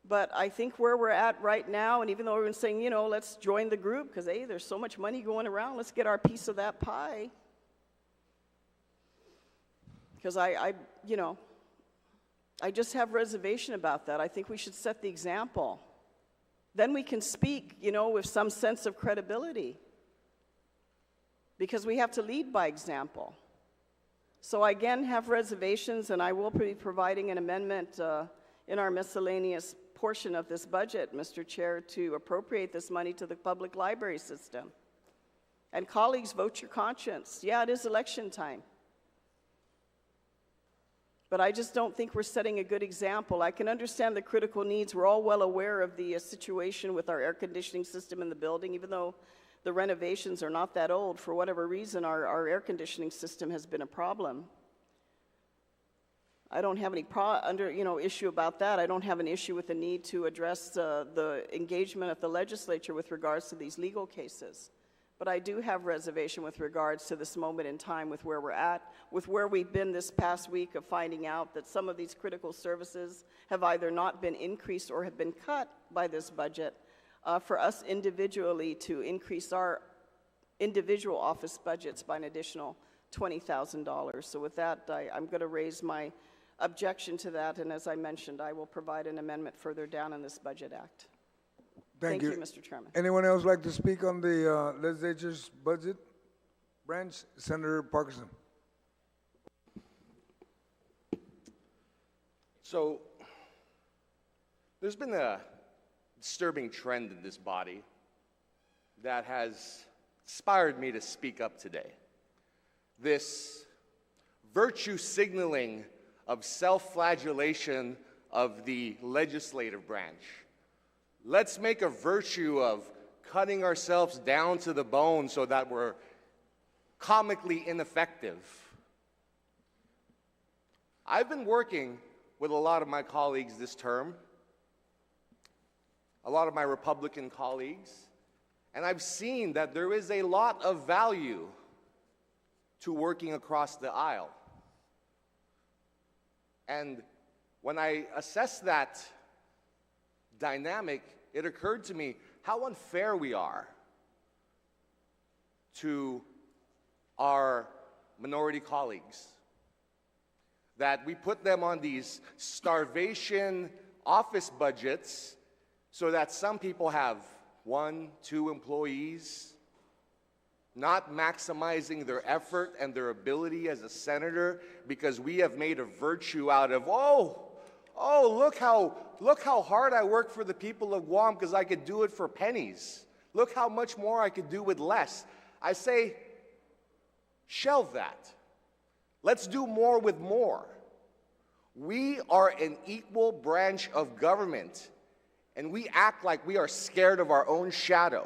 But I think where we're at right now, and even though we've been saying, let's join the group because, hey, there's so much money going around, let's get our piece of that pie. Because I just have reservation about that. I think we should set the example. Then we can speak, with some sense of credibility. Because we have to lead by example. So I again have reservations, and I will be providing an amendment in our miscellaneous portion of this budget, Mr. Chair, to appropriate this money to the public library system. And colleagues, vote your conscience. Yeah, it is election time. But I just don't think we're setting a good example. I can understand the critical needs. We're all well aware of the situation with our air conditioning system in the building. Even though the renovations are not that old, for whatever reason, our air conditioning system has been a problem. I don't have any issue about that. I don't have an issue with the need to address the engagement of the legislature with regards to these legal cases. But I do have reservation with regards to this moment in time with where we're at, with where we've been this past week of finding out that some of these critical services have either not been increased or have been cut by this budget for us individually to increase our individual office budgets by an additional $20,000. So with that, I'm going to raise my objection to that, and as I mentioned, I will provide an amendment further down in this Budget Act. Thank you, Mr. Chairman. Anyone else like to speak on the legislature's budget branch? Senator Parkinson. So there's been a disturbing trend in this body that has inspired me to speak up today. This virtue signaling of self-flagellation of the legislative branch. Let's make a virtue of cutting ourselves down to the bone so that we're comically ineffective. I've been working with a lot of my colleagues this term, a lot of my Republican colleagues, and I've seen that there is a lot of value to working across the aisle. And when I assessed that dynamic, it occurred to me how unfair we are to our minority colleagues. that we put them on these starvation office budgets so that some people have 1, 2 employees, not maximizing their effort and their ability as a senator because we have made a virtue out of, look how hard I work for the people of Guam because I could do it for pennies. Look how much more I could do with less. I say, shelve that. Let's do more with more. We are an equal branch of government, and we act like we are scared of our own shadow.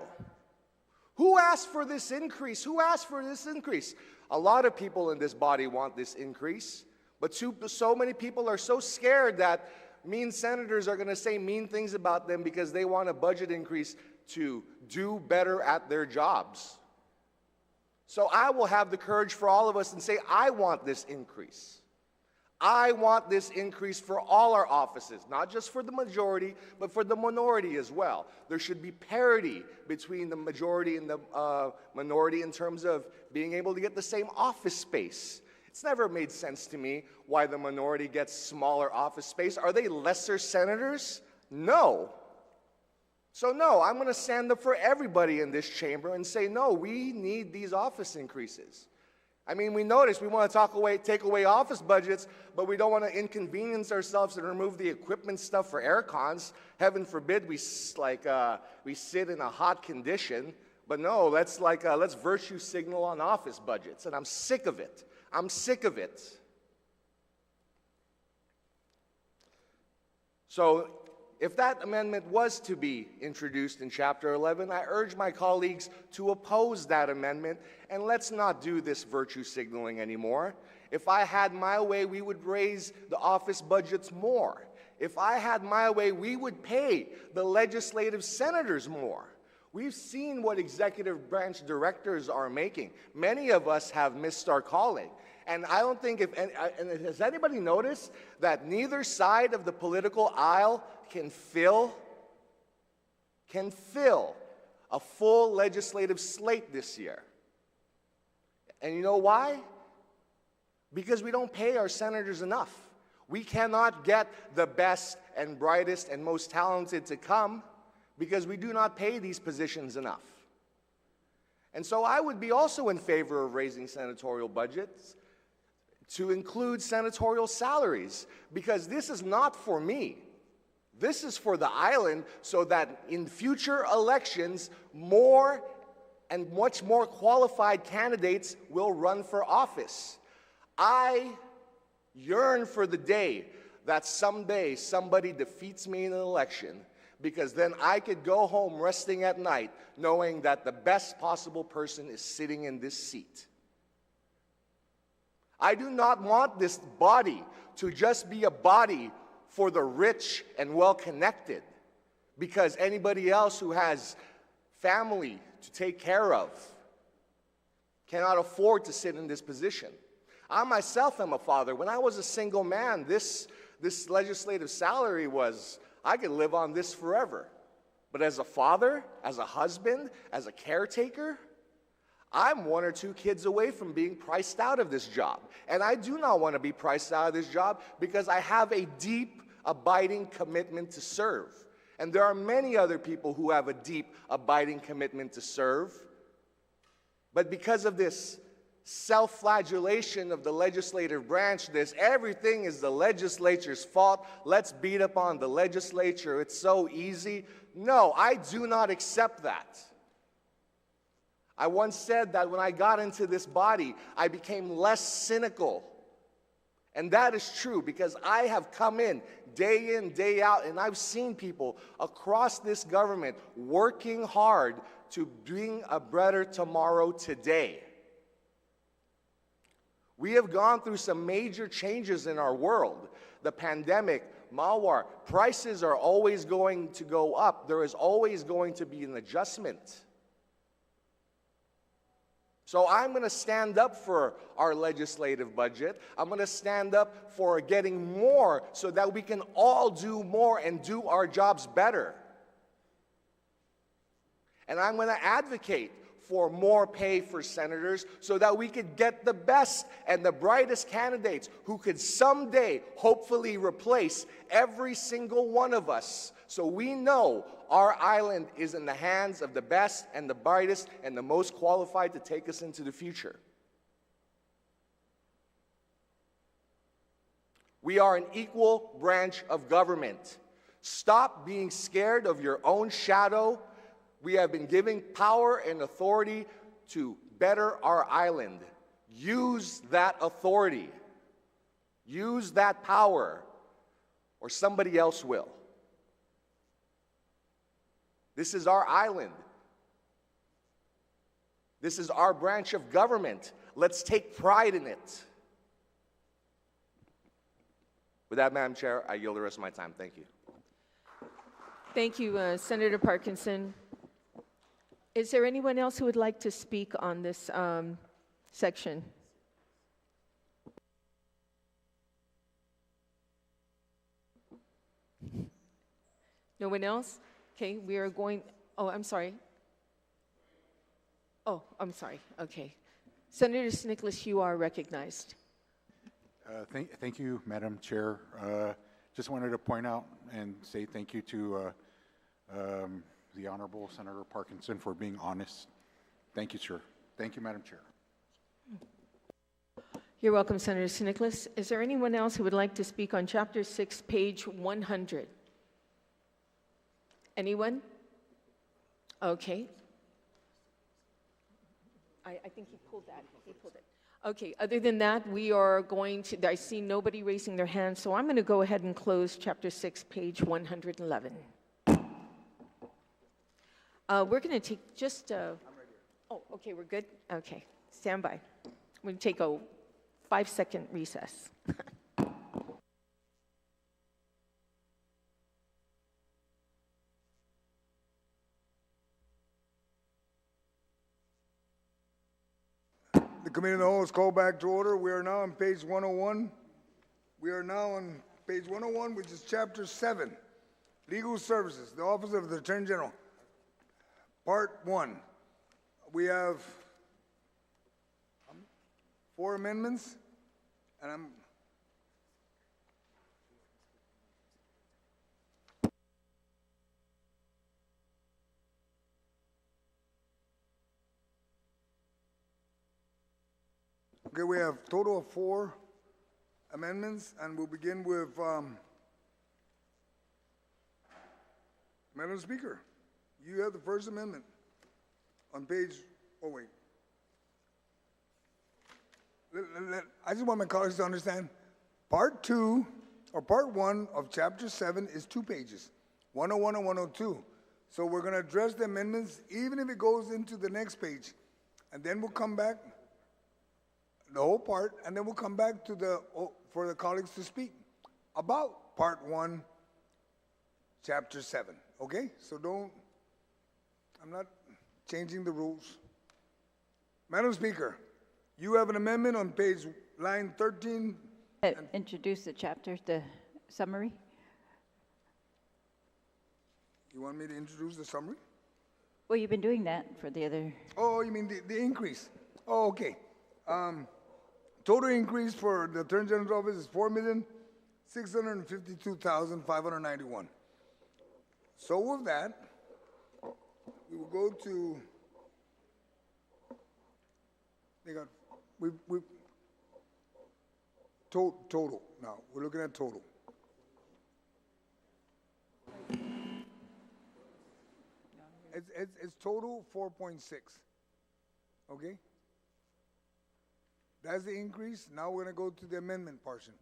Who asked for this increase? Who asked for this increase? A lot of people in this body want this increase, but so many people are so scared that mean senators are going to say mean things about them because they want a budget increase to do better at their jobs. So I will have the courage for all of us and say, I want this increase. I want this increase for all our offices, not just for the majority, but for the minority as well. There should be parity between the majority and the minority in terms of being able to get the same office space. It's never made sense to me why the minority gets smaller office space. Are they lesser senators? No. So no, I'm going to stand up for everybody in this chamber and say, no, we need these office increases. I mean, we notice we want to take away office budgets, but we don't want to inconvenience ourselves and remove the equipment stuff for air cons. Heaven forbid we sit in a hot condition. But no, let's virtue signal on office budgets, and I'm sick of it. I'm sick of it. So if that amendment was to be introduced in Chapter 11, I urge my colleagues to oppose that amendment, and let's not do this virtue signaling anymore. If I had my way, we would raise the office budgets more. If I had my way, we would pay the legislative senators more. We've seen what executive branch directors are making. Many of us have missed our calling. And I don't think has anybody noticed that neither side of the political aisle can fill a full legislative slate this year? And you know why? Because we don't pay our senators enough. We cannot get the best and brightest and most talented to come because we do not pay these positions enough. And so I would be also in favor of raising senatorial budgets to include senatorial salaries, because this is not for me. This is for the island, so that in future elections, more and much more qualified candidates will run for office. I yearn for the day that someday somebody defeats me in an election, because then I could go home resting at night knowing that the best possible person is sitting in this seat. I do not want this body to just be a body for the rich and well-connected, because anybody else who has family to take care of cannot afford to sit in this position. I myself am a father. When I was a single man, this legislative salary was, I could live on this forever. But as a father, as a husband, as a caretaker, I'm 1 or 2 kids away from being priced out of this job. And I do not want to be priced out of this job because I have a deep, abiding commitment to serve. And there are many other people who have a deep, abiding commitment to serve. But because of this self-flagellation of the legislative branch, everything is the legislature's fault. Let's beat up on the legislature. It's so easy. No, I do not accept that. I once said that when I got into this body, I became less cynical. And that is true, because I have come in, day out, and I've seen people across this government working hard to bring a better tomorrow today. We have gone through some major changes in our world. The pandemic, malware, prices are always going to go up. There is always going to be an adjustment. So I'm going to stand up for our legislative budget. I'm going to stand up for getting more so that we can all do more and do our jobs better. And I'm going to advocate for more pay for senators so that we could get the best and the brightest candidates who could someday hopefully replace every single one of us. So we know our island is in the hands of the best and the brightest and the most qualified to take us into the future. We are an equal branch of government. Stop being scared of your own shadow. We have been given power and authority to better our island. Use that authority. Use that power, or somebody else will. This is our island. This is our branch of government. Let's take pride in it. With that, Madam Chair, I yield the rest of my time. Thank you. Thank you, Senator Parkinson. Is there anyone else who would like to speak on this section? No one else? Okay, we are going, oh, I'm sorry. Oh, I'm sorry, okay. Senator Nicholas, you are recognized. Thank you, Madam Chair. Just wanted to point out and say thank you to the Honorable Senator Parkinson for being honest. Thank you, sir. Thank you, Madam Chair. You're welcome, Senator Nicholas. Is there anyone else who would like to speak on Chapter 6, page 100? Anyone? Okay. I think he pulled that. He pulled it. Okay, other than that, we are going to, I see nobody raising their hand, so I'm going to go ahead and close Chapter 6, page 111. We're going to take just a, oh, okay, we're good? Okay, stand by. We're going to take a 5-second recess. The committee of the whole is called back to order. We are now on page 101. We are now on page 101, which is Chapter 7, Legal Services, the Office of the Attorney General. Part 1. We have 4 amendments, and okay, we have a total of 4 amendments, and we'll begin with Madam Speaker. You have the first amendment on page, oh wait. I just want my colleagues to understand, Part 2, or Part 1 of Chapter 7 is 2 pages, 101 and 102. So we're going to address the amendments, even if it goes into the next page. And then we'll come back, the whole part, and then we'll come back to for the colleagues to speak about Part 1, Chapter 7. Okay? So I'm not changing the rules. Madam Speaker, you have an amendment on line 13. Introduce the chapter, the summary. You want me to introduce the summary? Well, you've been doing that for the other. Oh, you mean the increase? Oh, okay. Total increase for the Attorney General's office is $4,652,591. So with that, we will go to. Total. Now we're looking at total. It's total 4.6. Okay. That's the increase. Now we're going to go to the amendment portion.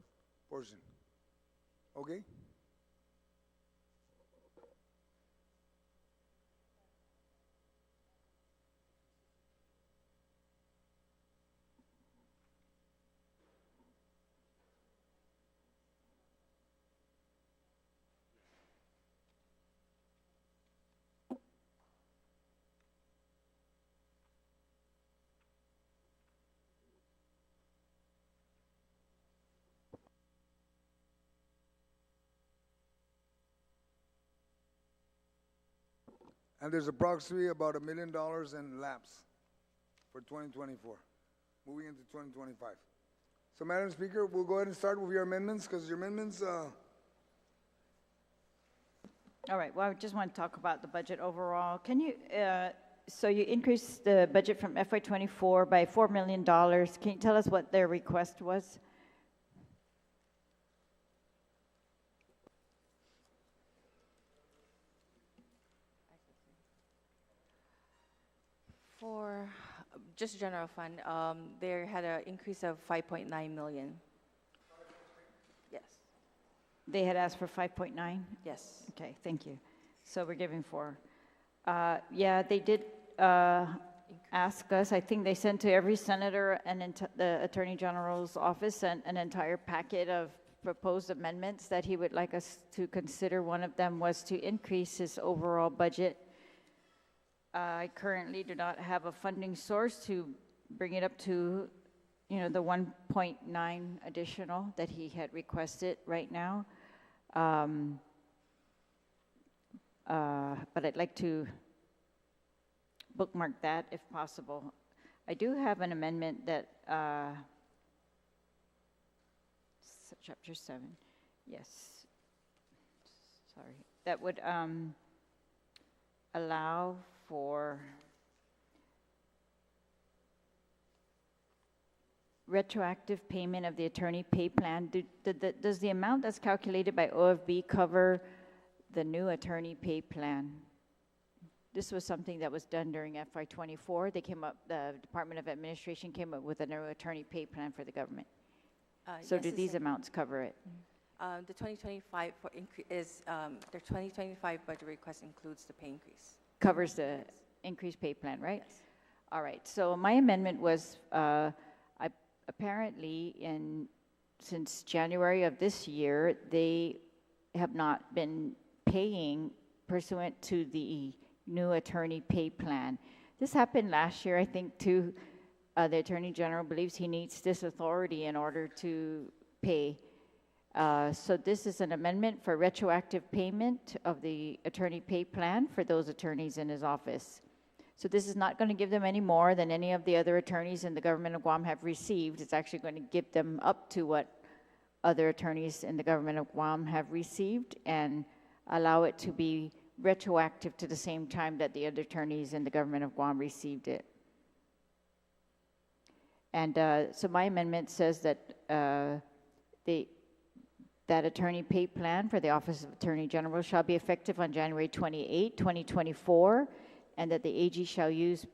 Okay? And there's approximately about $1 million in lapse for 2024, moving into 2025. So, Madam Speaker, we'll go ahead and start with your amendments, because your amendments, All right, well, I just want to talk about the budget overall. Can you, so you increased the budget from FY24 by $4 million. Can you tell us what their request was? For just general fund, they had an increase of 5.9 million. Yes, They had asked for 5.9? yes. Okay, thank you. So we're giving 4. Yeah, they did ask us, I think they sent to every senator and the Attorney General's office an entire packet of proposed amendments that he would like us to consider. One of them was to increase his overall budget. I currently do not have a funding source to bring it up to, you know, the 1.9 additional that he had requested right now. But I'd like to bookmark that if possible. I do have an amendment that, chapter 7, yes, sorry, that would allow for retroactive payment of the attorney pay plan. Does the amount that's calculated by OFB cover the new attorney pay plan? This was something that was done during FY24. They came up, the Department of Administration came up with a new attorney pay plan for the government. So Yes, do it's these in- amounts cover it? The 2025 their 2025 budget request includes the pay increase. Covers the increased pay plan, right? All right, so my amendment was, apparently since January of this year, they have not been paying pursuant to the new attorney pay plan. This happened last year, I think, too. The Attorney General believes he needs this authority in order to pay. So this is an amendment for retroactive payment of the attorney pay plan for those attorneys in his office. So this is not going to give them any more than any of the other attorneys in the government of Guam have received. It's actually going to give them up to what other attorneys in the government of Guam have received and allow it to be retroactive to the same time that the other attorneys in the government of Guam received it. And so my amendment says that that attorney pay plan for the Office of Attorney General shall be effective on January 28, 2024, and that the AG shall use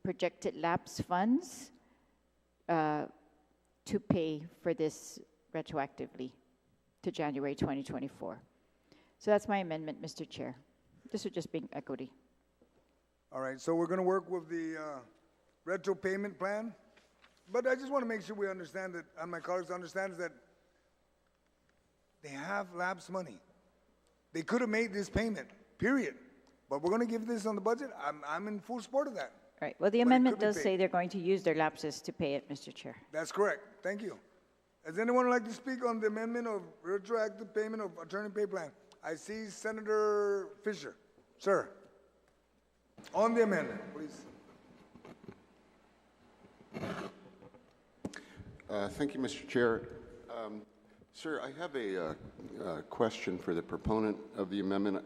projected lapse funds to pay for this retroactively to January 2024. So that's my amendment, Mr. Chair. This would just be equity. all right, so we're gonna work with the retro payment plan. But I just wanna make sure we understand that, and my colleagues understand, is that they have lapsed money. They could have made this payment, period. But we're gonna give this on the budget. I'm in full support of that. Right, well, the But it amendment could be does paid. say they're going to use their lapses to pay it, Mr. Chair. That's correct. Thank you. Does anyone like to speak on the amendment of retroactive payment of attorney pay plan? I see Senator Fisher. Sir, on the amendment, please. Thank you, Mr. Chair. Sir, I have a question for the proponent of the amendment.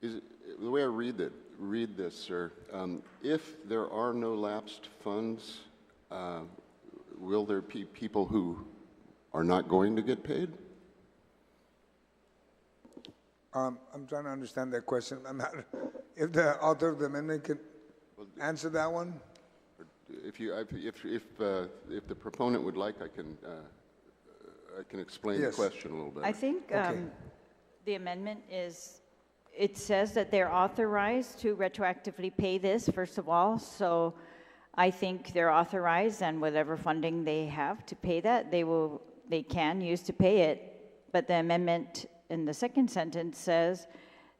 The way I read this, sir, if there are no lapsed funds, will there be people who are not going to get paid? I'm trying to understand that question. I'm not, if the author of the amendment can answer that one? If the proponent would like, I can explain the Yes. question a little bit. I think Okay. the amendment is, it says that they're authorized to retroactively pay this, first of all. So I think they're authorized, and whatever funding they have to pay that, they can use to pay it. But the amendment in the second sentence says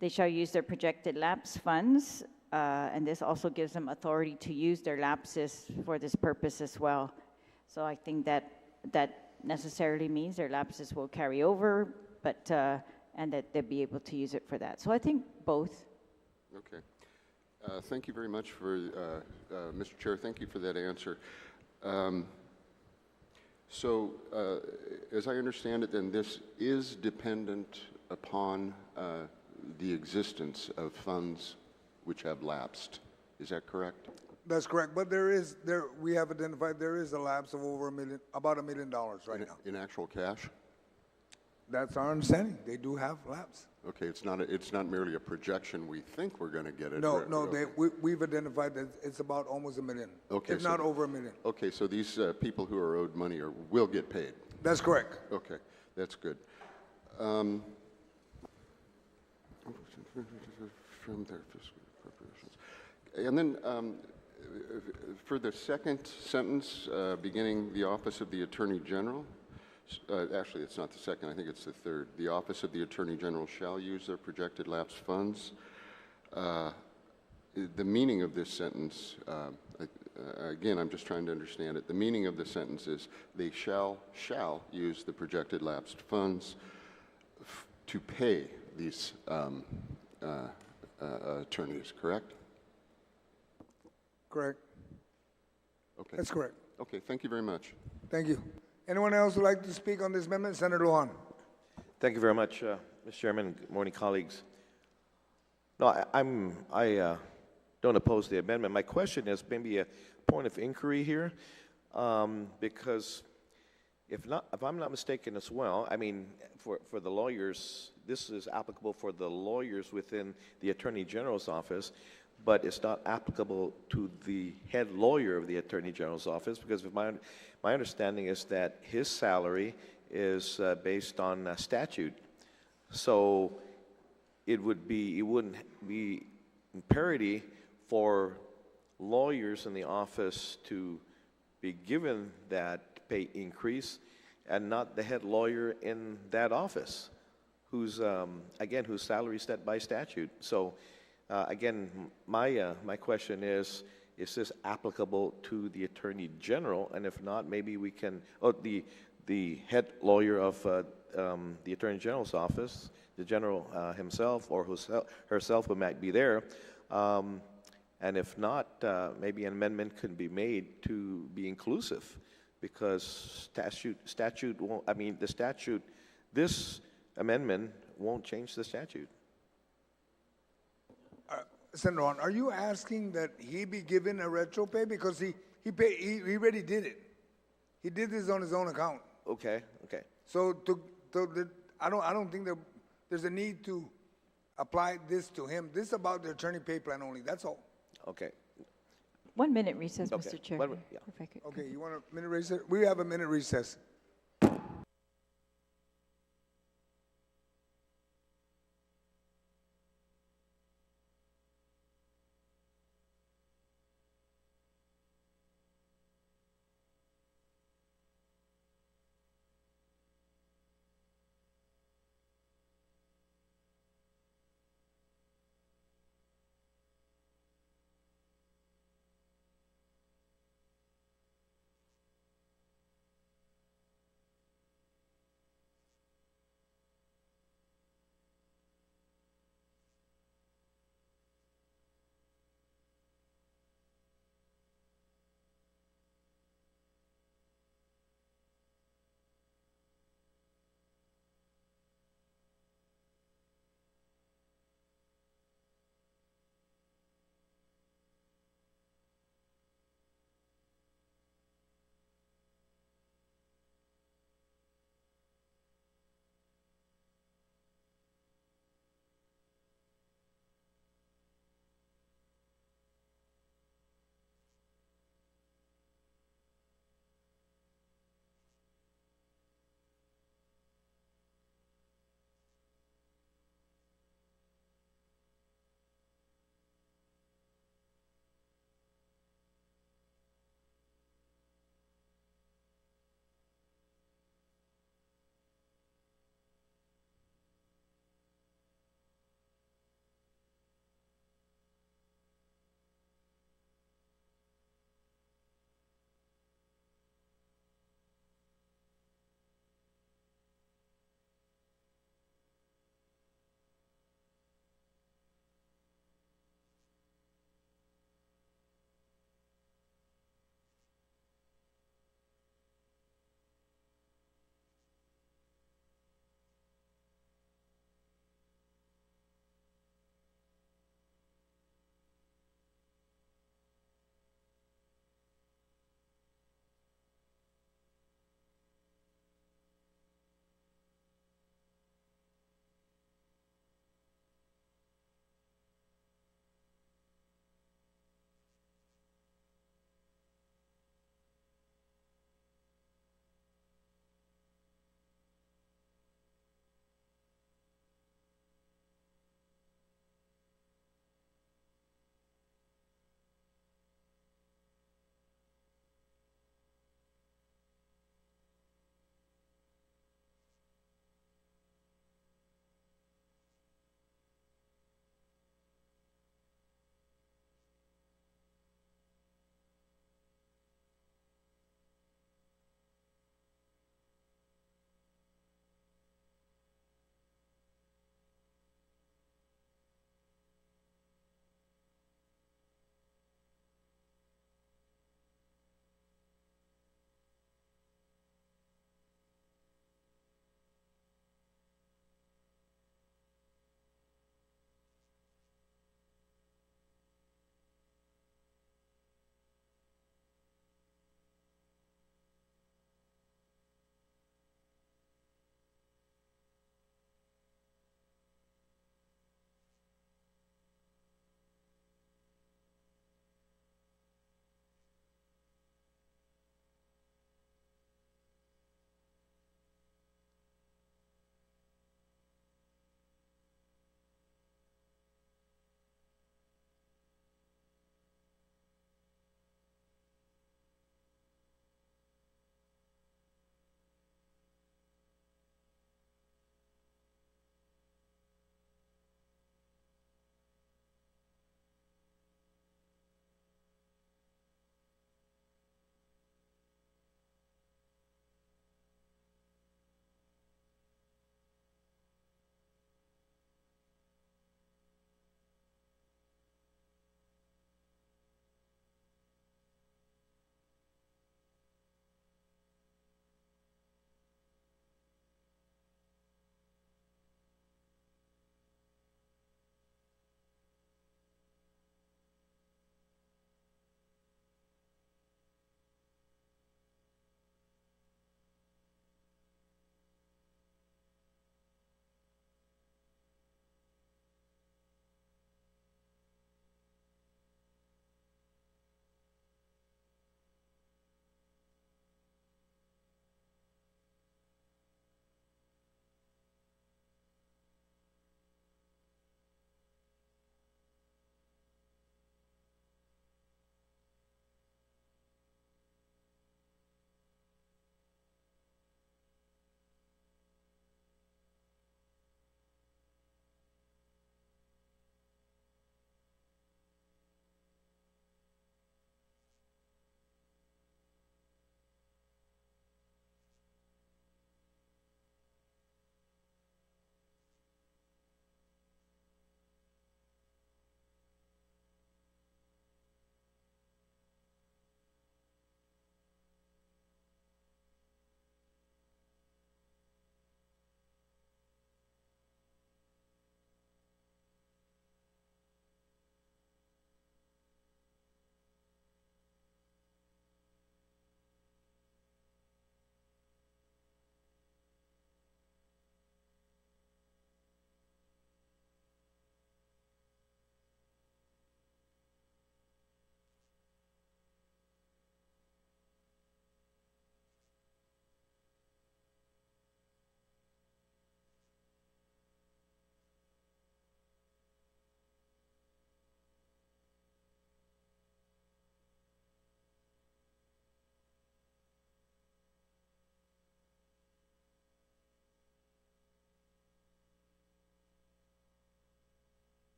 they shall use their projected lapse funds, and this also gives them authority to use their lapses for this purpose as well. So I think that necessarily means their lapses will carry over, but and that they'll be able to use it for that. So I think both. Okay. Thank you very much for, Mr. Chair, thank you for that answer. As I understand it, then this is dependent upon the existence of funds which have lapsed. Is that correct? That's correct, but we have identified there is a lapse of over about $1 million right now. In actual cash? That's our understanding. They do have lapse. Okay, it's not merely a projection. We think we're going to get it. No, right? no, Okay. we've identified that it's about almost $1 million, Okay, if so not over $1 million. Okay, so these people who are owed money will get paid. That's correct. Okay, that's good. From their fiscal appropriations. And then for the second sentence, beginning the Office of the Attorney General, actually it's not the second, I think it's the third. The Office of the Attorney General shall use their projected lapsed funds. The meaning of this sentence, again, I'm just trying to understand it. The meaning of the sentence is they shall use the projected lapsed funds to pay these attorneys, correct? Correct. Okay. That's correct. Okay, thank you very much. Thank you. Anyone else would like to speak on this amendment? Senator Guåhan. Thank you very much, Mr. Chairman. Good morning, colleagues. No, I don't oppose the amendment. My question is maybe a point of inquiry here, because if I'm not mistaken as well, I mean, for the lawyers, this is applicable for the lawyers within the Attorney General's office, but it's not applicable to the head lawyer of the Attorney General's office, because my understanding is that his salary is based on statute. So it wouldn't be in parity for lawyers in the office to be given that pay increase and not the head lawyer in that office, whose salary is set by statute. So again, my question is this applicable to the Attorney General? And if not, maybe we can, the head lawyer of the Attorney General's office, the General himself or herself who might be there, and if not, maybe an amendment could be made to be inclusive, because statute won't, I mean, the statute, this amendment won't change the statute. Senator Guåhan, are you asking that he be given a retro pay? Because he already did it. He did this on his own account. Okay, okay. So I don't think that there's a need to apply this to him. This is about the attorney pay plan only, that's all. Okay. 1 minute recess, Okay. Mr. Chair. Yeah. If I could. Okay, you want a minute recess? We have a minute recess.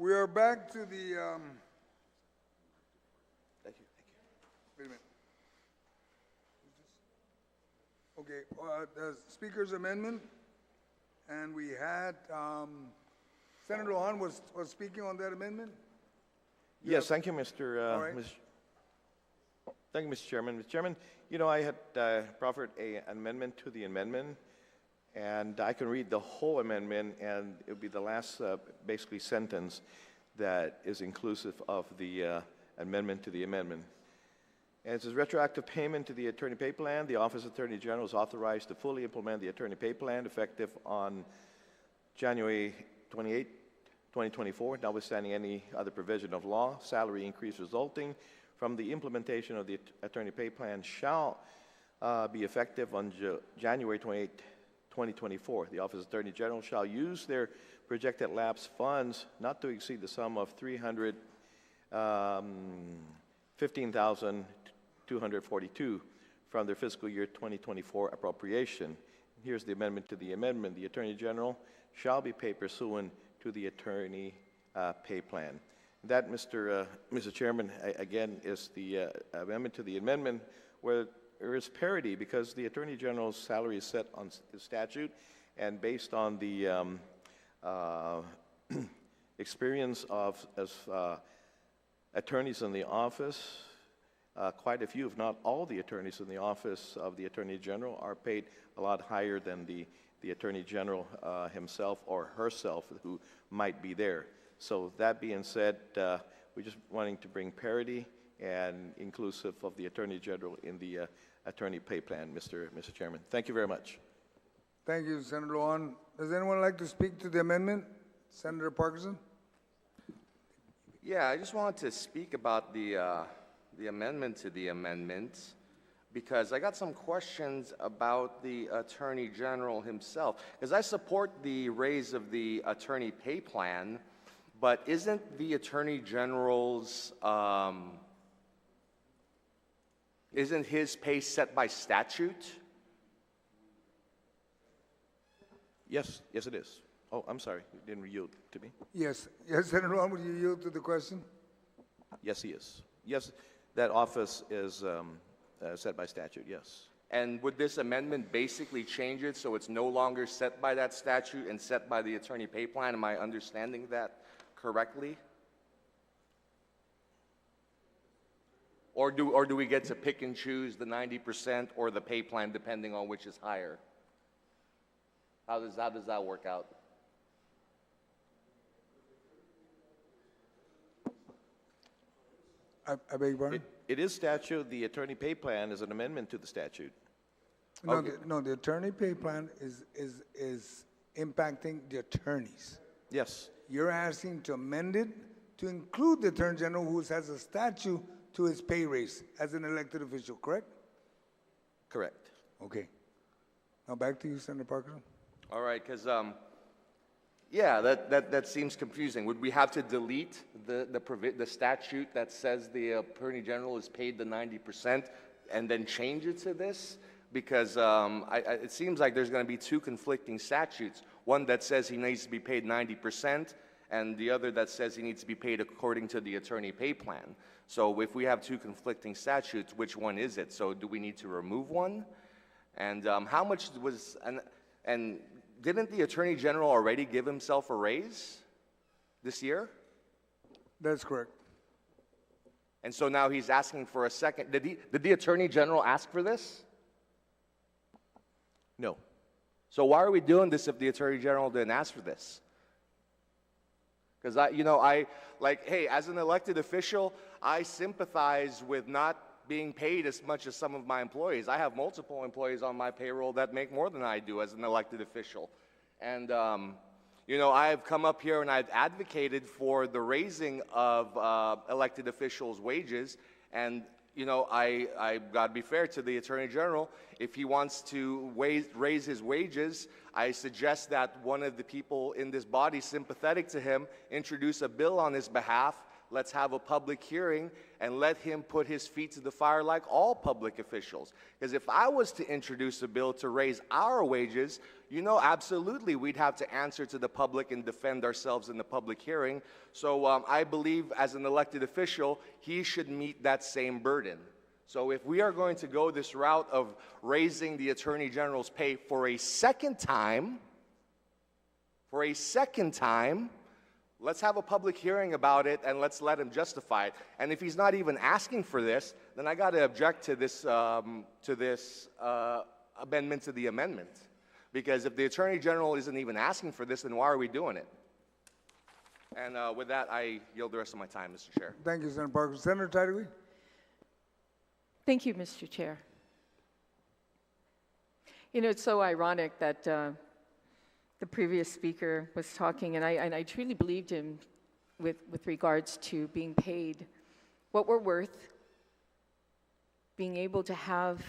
We are back to the, Thank you. wait a minute. Okay, the Speaker's amendment, and we had, Senator Guåhan was speaking on that amendment? Yes, thank you, Mr. All right. Thank you, Mr. Chairman. Mr. Chairman, you know, I had proffered an amendment to the amendment, and I can read the whole amendment, and it would be the last, basically, sentence that is inclusive of the amendment to the amendment. And it says, retroactive payment to the attorney pay plan. The Office of Attorney General is authorized to fully implement the attorney pay plan effective on January 28, 2024, notwithstanding any other provision of law. Salary increase resulting from the implementation of the attorney pay plan shall be effective on January 28, 2024. The Office of Attorney General shall use their projected lapse funds not to exceed the sum of $315,242 from their fiscal year 2024 appropriation. Here's the amendment to the amendment. The Attorney General shall be paid pursuant to the attorney pay plan. That, Mr. Chairman, again, is the amendment to the amendment where there is parity because the Attorney General's salary is set on the statute, and based on the experience of attorneys in the office, quite a few, if not all the attorneys in the office of the Attorney General are paid a lot higher than the Attorney General himself or herself who might be there. So that being said, we're just wanting to bring parity and inclusive of the Attorney General in the attorney pay plan, Mr. Chairman. Thank you very much. Thank you, Senator Guåhan. Does anyone like to speak to the amendment? Senator Parkinson? Yeah, I just wanted to speak about the amendment to the amendment because I got some questions about the Attorney General himself. Because I support the raise of the attorney pay plan, but isn't the Attorney General's, isn't his pay set by statute? Yes, yes it is. Oh, I'm sorry, you didn't yield to me. Yes. Yes, Senator Guåhan, would you yield to the question? Yes, he is. Yes, that office is set by statute, yes. And would this amendment basically change it so it's no longer set by that statute and set by the attorney pay plan? Am I understanding that correctly? Or do we get to pick and choose the 90% or the pay plan depending on which is higher? How does that work out? I beg your pardon? It is statute. The attorney pay plan is an amendment to the statute. No, Okay. the attorney pay plan is impacting the attorneys. Yes, You're asking to amend it to include the Attorney General who has a statute to his pay raise as an elected official, correct? correct. Okay. Now back to you, Senator Parkinson. All right, because yeah, that seems confusing. Would we have to delete the statute that says the Attorney General is paid the 90% and then change it to this? Because it seems like there's going to be two conflicting statutes. One that says he needs to be paid 90%, and the other that says he needs to be paid according to the attorney pay plan. So if we have two conflicting statutes, which one is it? So do we need to remove one? And how much was, and didn't the Attorney General already give himself a raise this year? That's correct. And so now he's asking for a second. Did the Attorney General ask for this? No. So why are we doing this if the Attorney General didn't ask for this? Because hey, as an elected official, I sympathize with not being paid as much as some of my employees. I have multiple employees on my payroll that make more than I do as an elected official. And, I've come up here and I've advocated for the raising of elected officials' wages. And, I got to be fair to the Attorney General. If he wants to raise his wages, I suggest that one of the people in this body sympathetic to him introduce a bill on his behalf let's have a public hearing and let him put his feet to the fire like all public officials. Because if I was to introduce a bill to raise our wages, you know, absolutely, we'd have to answer to the public and defend ourselves in the public hearing. So I believe as an elected official, he should meet that same burden. So if we are going to go this route of raising the Attorney General's pay for a second time, let's have a public hearing about it and let's let him justify it. And if he's not even asking for this, then I got to object to this amendment to the amendment. Because if the Attorney General isn't even asking for this, then why are we doing it? And with that, I yield the rest of my time, Mr. Chair. Thank you, Senator Parker. Senator Tyree? Thank you, Mr. Chair. You know, it's so ironic that the previous speaker was talking, and I truly believed him with regards to being paid what we're worth, being able to have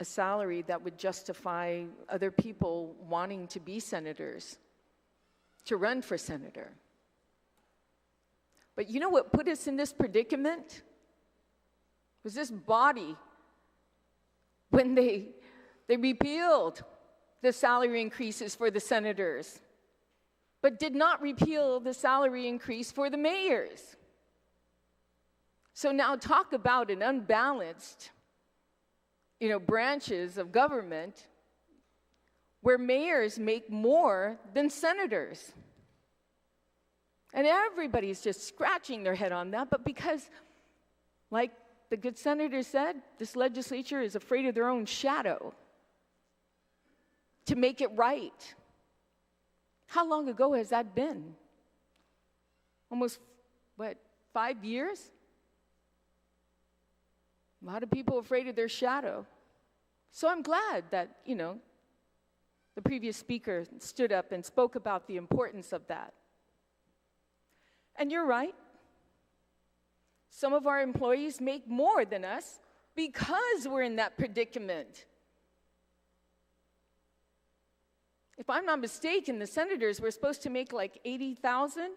a salary that would justify other people wanting to be senators, to run for senator. But you know what put us in this predicament? Was this body, when they repealed the salary increases for the senators, but did not repeal the salary increase for the mayors. So now talk about an unbalanced, you know, branches of government where mayors make more than senators. And everybody's just scratching their head on that, but because, like the good senator said, this legislature is afraid of their own shadow to make it right. How long ago has that been? Almost, 5 years? A lot of people are afraid of their shadow. So I'm glad that, you know, the previous speaker stood up and spoke about the importance of that. And you're right. Some of our employees make more than us because we're in that predicament. If I'm not mistaken, the senators were supposed to make like $80,000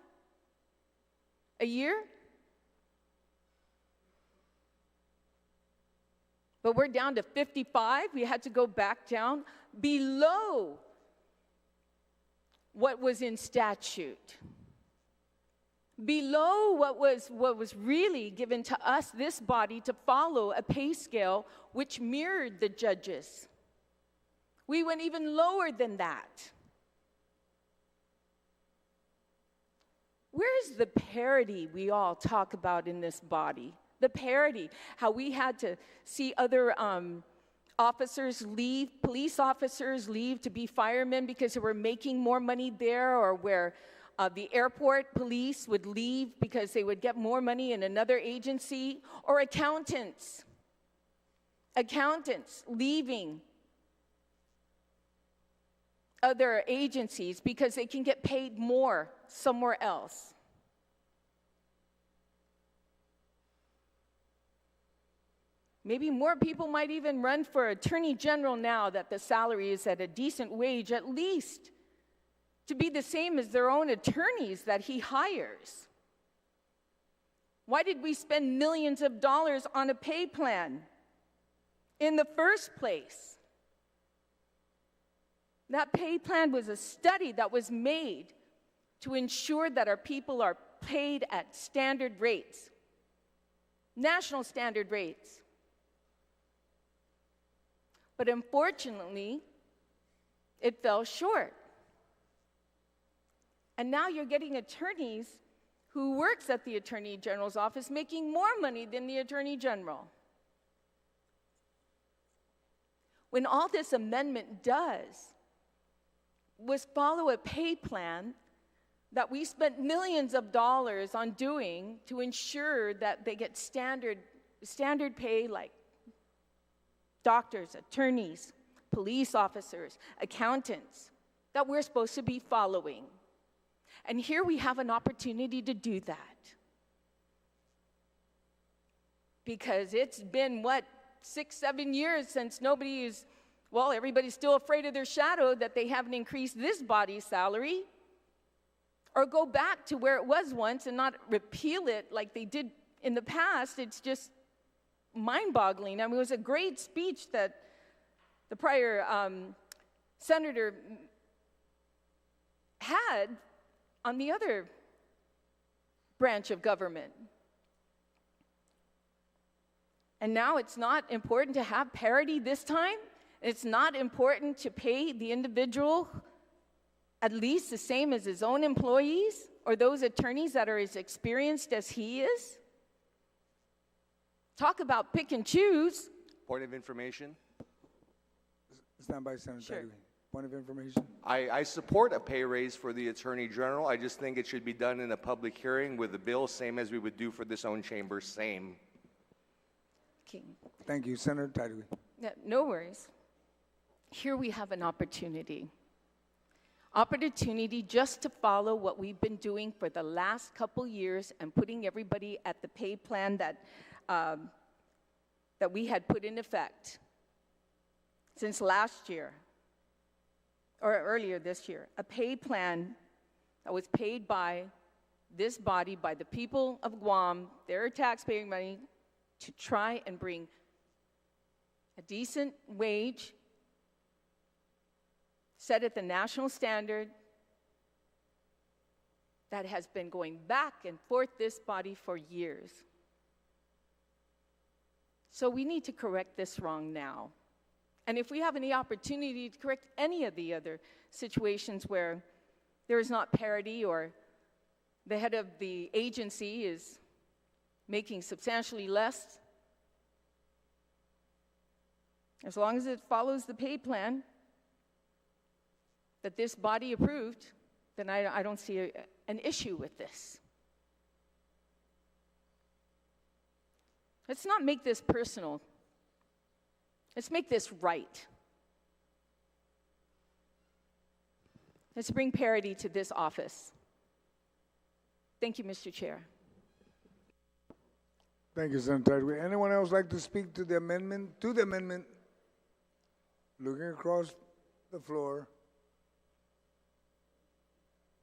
a year. But we're down to 55. We had to go back down below what was in statute. Below what was really given to us, this body, to follow a pay scale which mirrored the judges. We went even lower than that. Where's the parity we all talk about in this body? The parity, how we had to see other officers leave, police officers leave to be firemen because they were making more money there, or where the airport police would leave because they would get more money in another agency, or accountants leaving other agencies because they can get paid more somewhere else. Maybe more people might even run for attorney general now that the salary is at a decent wage, at least to be the same as their own attorneys that he hires. Why did we spend millions of dollars on a pay plan in the first place? That pay plan was a study that was made to ensure that our people are paid at standard rates, national standard rates. But unfortunately, it fell short. And now you're getting attorneys who works at the Attorney General's office making more money than the Attorney General. When all this amendment does was follow a pay plan that we spent millions of dollars on doing to ensure that they get standard pay, like doctors, attorneys, police officers, accountants, that we're supposed to be following. And here we have an opportunity to do that. Because it's been, 6-7 years since everybody's still afraid of their shadow that they haven't increased this body's salary. or go back to where it was once and not repeal it like they did in the past. It's just mind-boggling. I mean, it was a great speech that the prior senator had on the other branch of government. And now it's not important to have parity this time. It's not important to pay the individual at least the same as his own employees or those attorneys that are as experienced as he is. Talk about pick and choose. Point of information. Stand by, Senator. Sure. Point of information. I support a pay raise for the Attorney General. I just think it should be done in a public hearing with a bill, same as we would do for this own chamber, same. Okay. Thank you, Senator Tideway. Yeah, no worries. Here we have an opportunity. Opportunity just to follow what we've been doing for the last couple years and putting everybody at the pay plan that we had put in effect since last year, or earlier this year, a pay plan that was paid by this body, by the people of Guam, their taxpayer money, to try and bring a decent wage set at the national standard that has been going back and forth this body for years. So we need to correct this wrong now. And if we have any opportunity to correct any of the other situations where there is not parity or the head of the agency is making substantially less, as long as it follows the pay plan that this body approved, then I don't see an issue with this. Let's not make this personal. Let's make this right. Let's bring parity to this office. Thank you, Mr. Chair. Thank you, Senator Tideway. Anyone else like to speak to the amendment? To the amendment. Looking across the floor.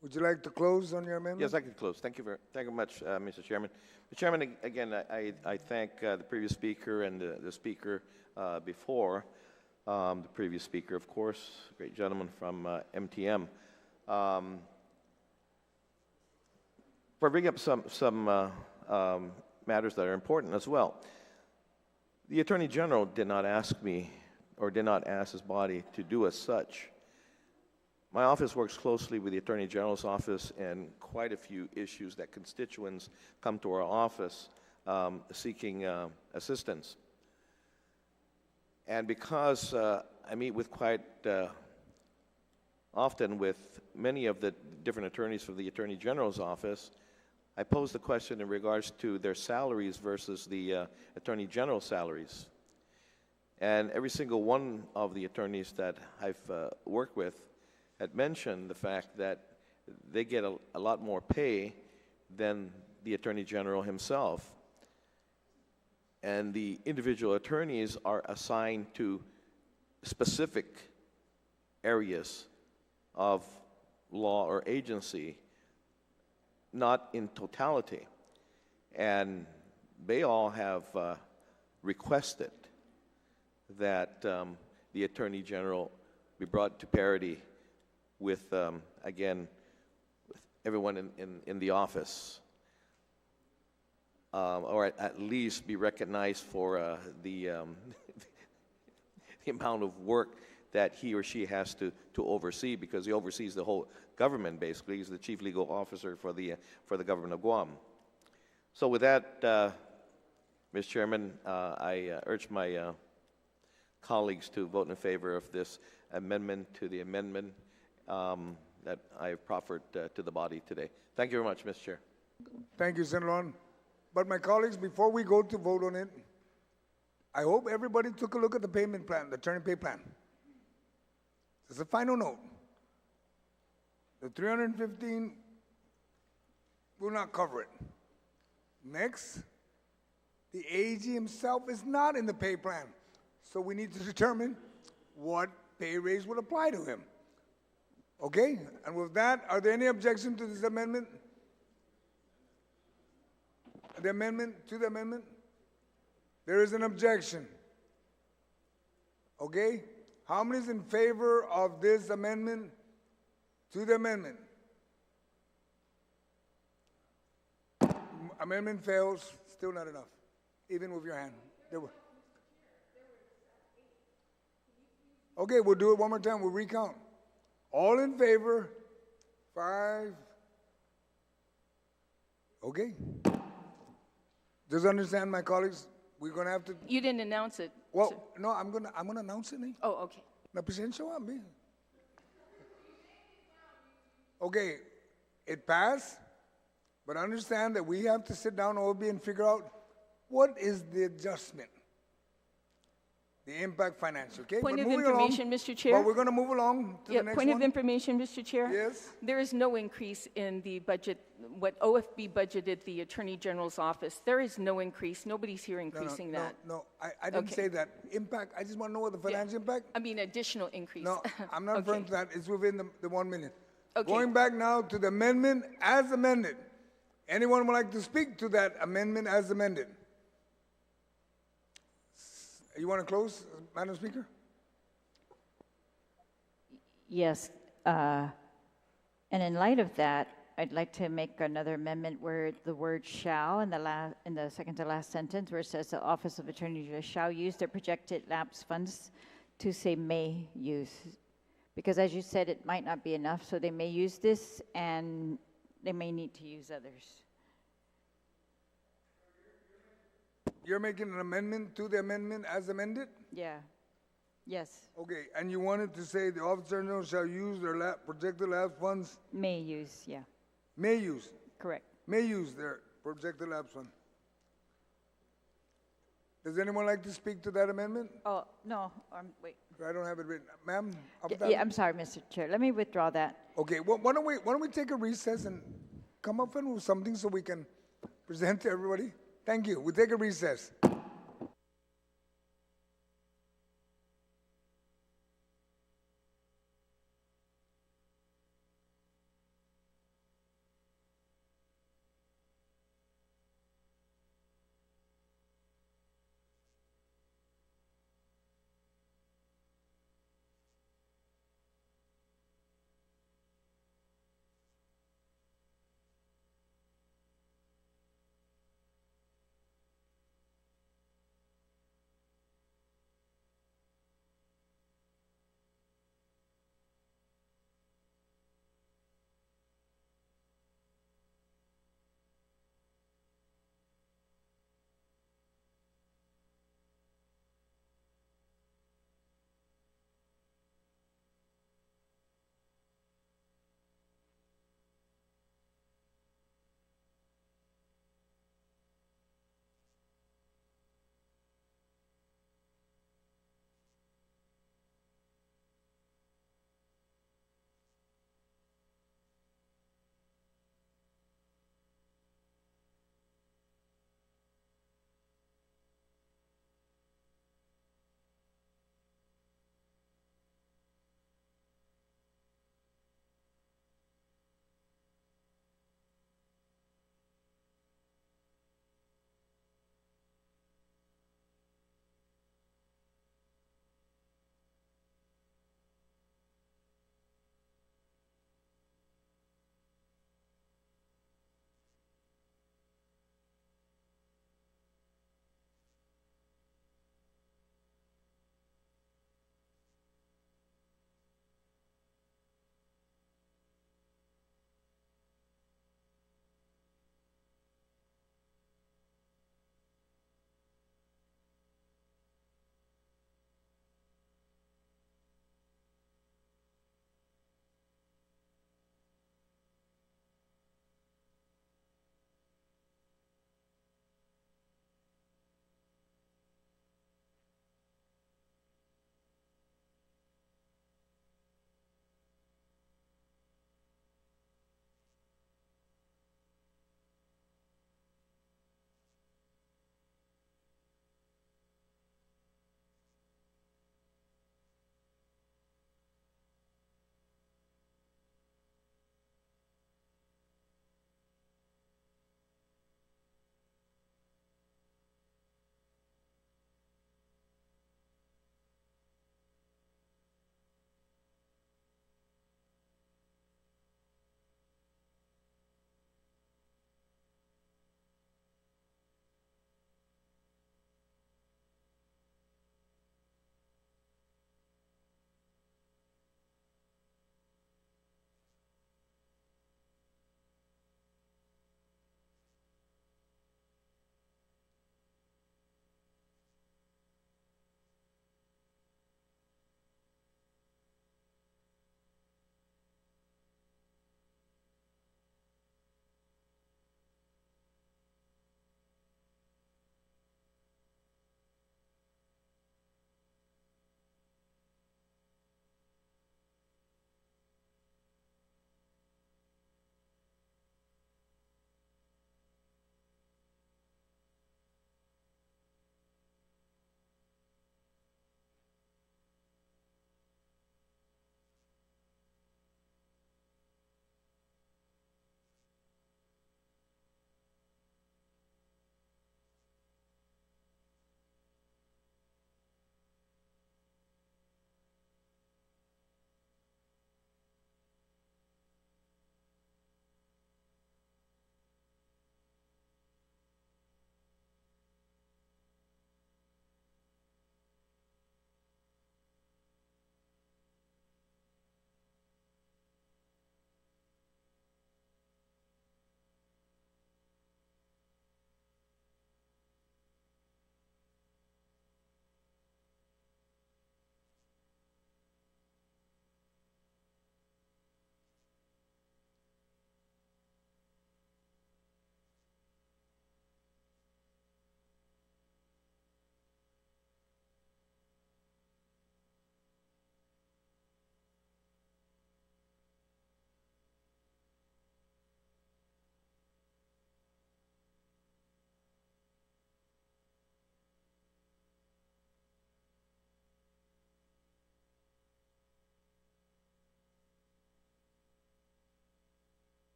Would you like to close on your amendment? Yes, I can close. Thank you very much, Mr. Chairman. Mr. Chairman, again, I thank the previous speaker and the speaker before, the previous speaker, of course, great gentleman from MTM, for bringing up some matters that are important as well. The Attorney General did not ask me, or did not ask his body to do as such. My office works closely with the Attorney General's office and quite a few issues that constituents come to our office seeking assistance. And because I meet with quite often with many of the different attorneys for the Attorney General's office, I pose the question in regards to their salaries versus the Attorney General's salaries. And every single one of the attorneys that I've worked with had mentioned the fact that they get a lot more pay than the Attorney General himself. And the individual attorneys are assigned to specific areas of law or agency, not in totality. And they all have requested that the Attorney General be brought to parity with, again, with everyone in the office, or at least be recognized for the amount of work that he or she has to oversee, because he oversees the whole government, basically. He's the chief legal officer for the government of Guam. So with that, Mr. Chairman, I urge my colleagues to vote in favor of this amendment to the amendment that I have proffered to the body today. Thank you very much, Mr. Chair. Thank you, Senator Lon. But my colleagues, before we go to vote on it, I hope everybody took a look at the payment plan, the attorney pay plan. As a final note, the 315 will not cover it. Next, the AG himself is not in the pay plan. So we need to determine what pay raise would apply to him. Okay, and with that, are there any objections to this amendment? The amendment, to the amendment? There is an objection. Okay, how many is in favor of this amendment to the amendment? Amendment fails, still not enough, even with your hand. Okay, we'll do it one more time, we'll recount. All in favor, 5. Okay. Just understand, my colleagues, we're gonna have to. You didn't announce it. Well, no, I'm gonna announce it. Oh, okay. Na presensya ko, abi. Okay, it passed, but understand that we have to sit down, OB, and figure out what is the adjustment. The impact financial, okay? Point But of moving information, along, Mr. Chair. But we're gonna move along to Yeah, the next point one. of information, Mr. Chair. Yes. There is no increase in the budget, what OFB budgeted the Attorney General's office. There is no increase. Nobody's here increasing that. No, I didn't Okay. say that. Impact, I just wanna know what the financial impact. I mean, additional increase. No, I'm not referring to that. It's within the 1 minute. Okay. Going back now to the amendment as amended. Anyone would like to speak to that amendment as amended? You want to close, Madam Speaker? Yes, and in light of that, I'd like to make another amendment where the word shall in the second to last sentence, where it says the Office of Attorney General shall use their projected lapse funds, to say may use. Because as you said, it might not be enough, so they may use this and they may need to use others. You're making an amendment to the amendment as amended? Yeah, yes, Okay, and you wanted to say the officer general shall use their projected lapse funds, may use, yeah, may use correct. their projected lapse fund. Does anyone like to speak to that amendment? Oh, no, wait. I don't have it written. Ma'am? Yeah, I'm sorry, Mr. Chair, let me withdraw that. Okay, well, why don't we take a recess and come up with something so we can present to everybody? Thank you. We'll take a recess.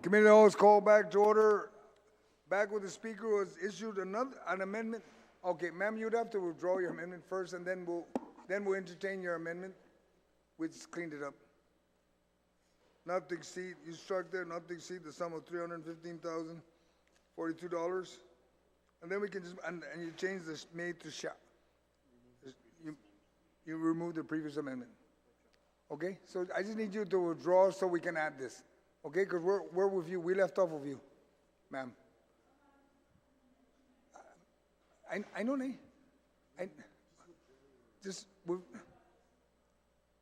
Committee of the Whole is called back to order. Back with the speaker was issued an amendment. Okay, ma'am, you'd have to withdraw your amendment first, and then we'll entertain your amendment. We just cleaned it up. Not to exceed, you struck there, not to exceed the sum of $315,042. And then we can just, and you change this may to shall. You remove the previous amendment. Okay, so I just need you to withdraw so we can add this. Okay, because we're with you. We left off of you, ma'am. I know, Nay.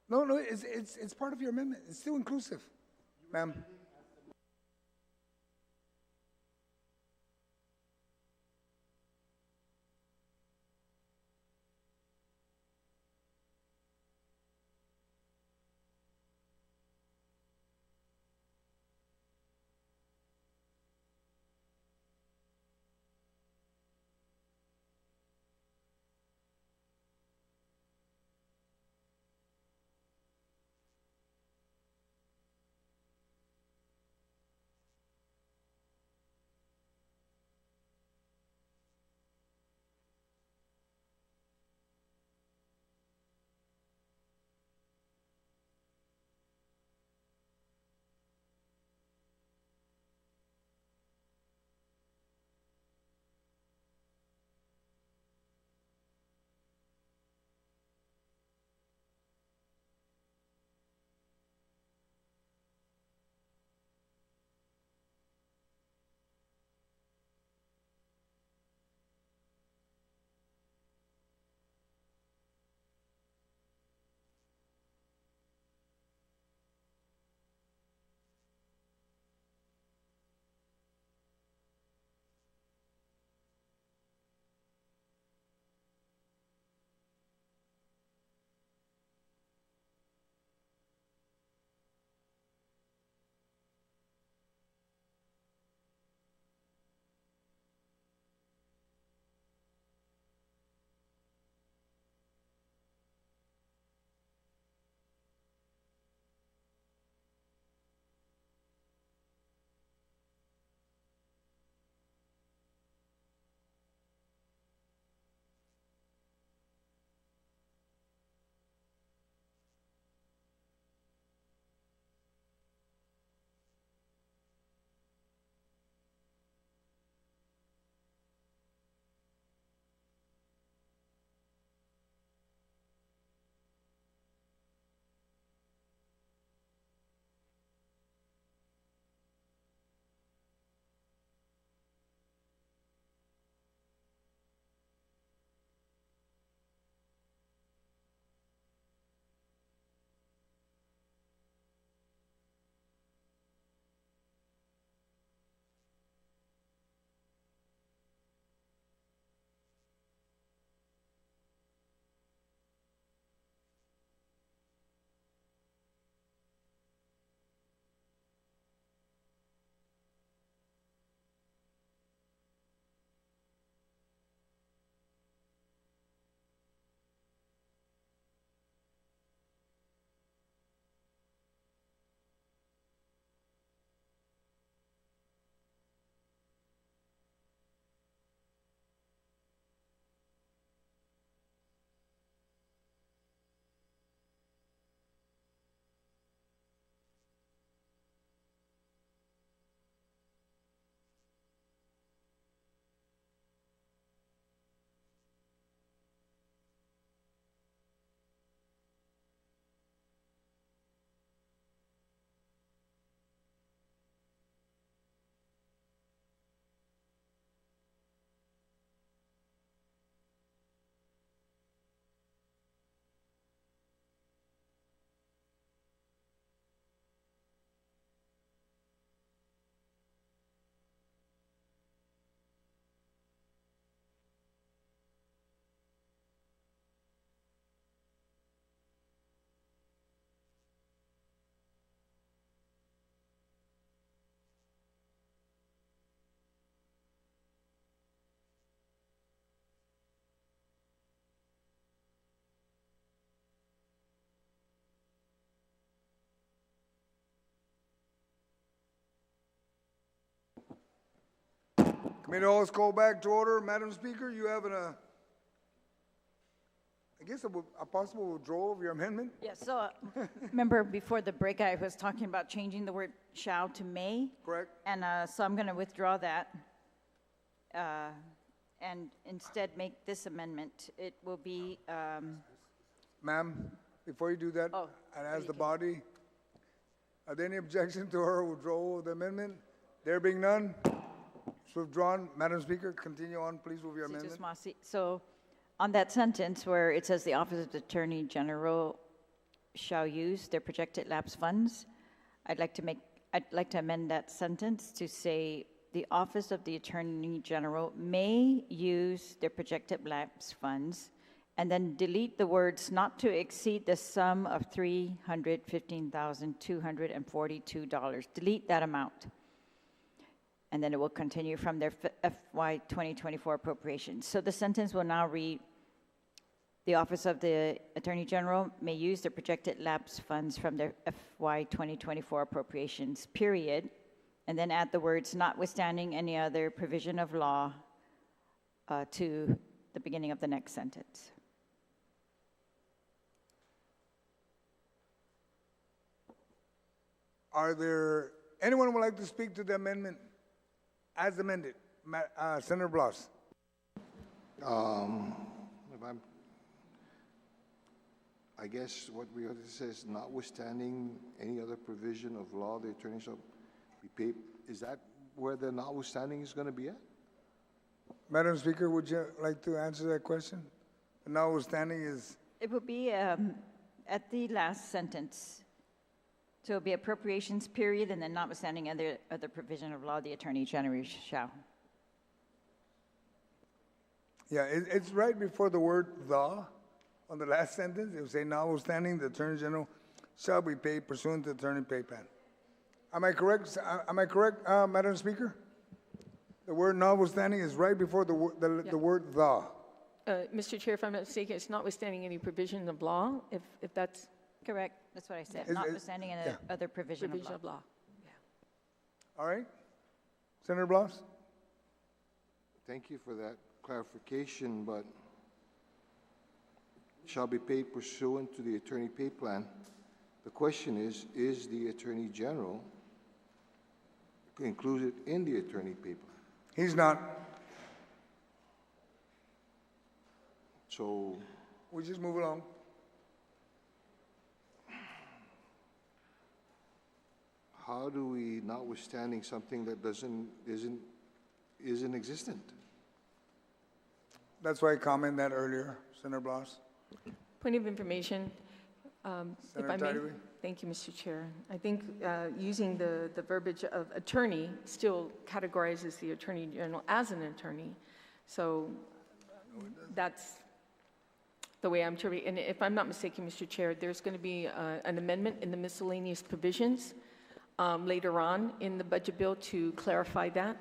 No, it's part of your amendment. It's still inclusive, ma'am. Committee always call back to order. Madam Speaker, you have I guess a possible withdrawal of your amendment? Yes, so remember before the break, I was talking about changing the word shall to may. Correct. And so I'm going to withdraw that and instead make this amendment. It will be, Ma'am, before you do that, Oh, and as the body, are there any objection to her withdrawal of the amendment? There being none, it's withdrawn. Madam Speaker, continue on, please, with your amendment. so on that sentence where it says the Office of the Attorney General shall use their projected lapse funds, I'd like to amend that sentence to say the Office of the Attorney General may use their projected lapse funds, and then delete the words not to exceed the sum of $315,242. Delete that amount. And then it will continue from their FY 2024 appropriations. So the sentence will now read, the Office of the Attorney General may use the projected lapse funds from their FY 2024 appropriations, period, and then add the words notwithstanding any other provision of law to the beginning of the next sentence. Are there, anyone who would like to speak to the amendment as amended? Senator Blas. I guess what we ought to say is notwithstanding any other provision of law, the attorney shall be paid. Is that where the notwithstanding is going to be at? Madam Speaker, would you like to answer that question? The notwithstanding is? It will be at the last sentence. So it'll be appropriations, period, and then notwithstanding other provision of law, the Attorney General shall. Yeah, it's right before the word "the" on the last sentence. It will say, notwithstanding, the Attorney General shall be paid pursuant to the attorney pay plan. Am I correct? Madam Speaker? The word notwithstanding is right before the word "the." Mr. Chair, if I'm not mistaken, it's notwithstanding any provision of law, if that's Correct. That's what I said. Is- Notwithstanding any other provision provision of of law. All right? Senator Blas? Thank you for that clarification, but shall be paid pursuant to the attorney pay plan. The question is the Attorney General included in the attorney pay plan? He's not. So We just move along. how do we, notwithstanding something that isn't existent? That's why I commented that earlier, Senator Blas. Point of information, if Senator I may. Tyree. Thank you, Mr. Chair. I think using the verbiage of attorney still categorizes the Attorney General as an attorney. So that's the way I'm interpreting. And if I'm not mistaken, Mr. Chair, there's going to be an amendment in the miscellaneous provisions later on in the budget bill to clarify that.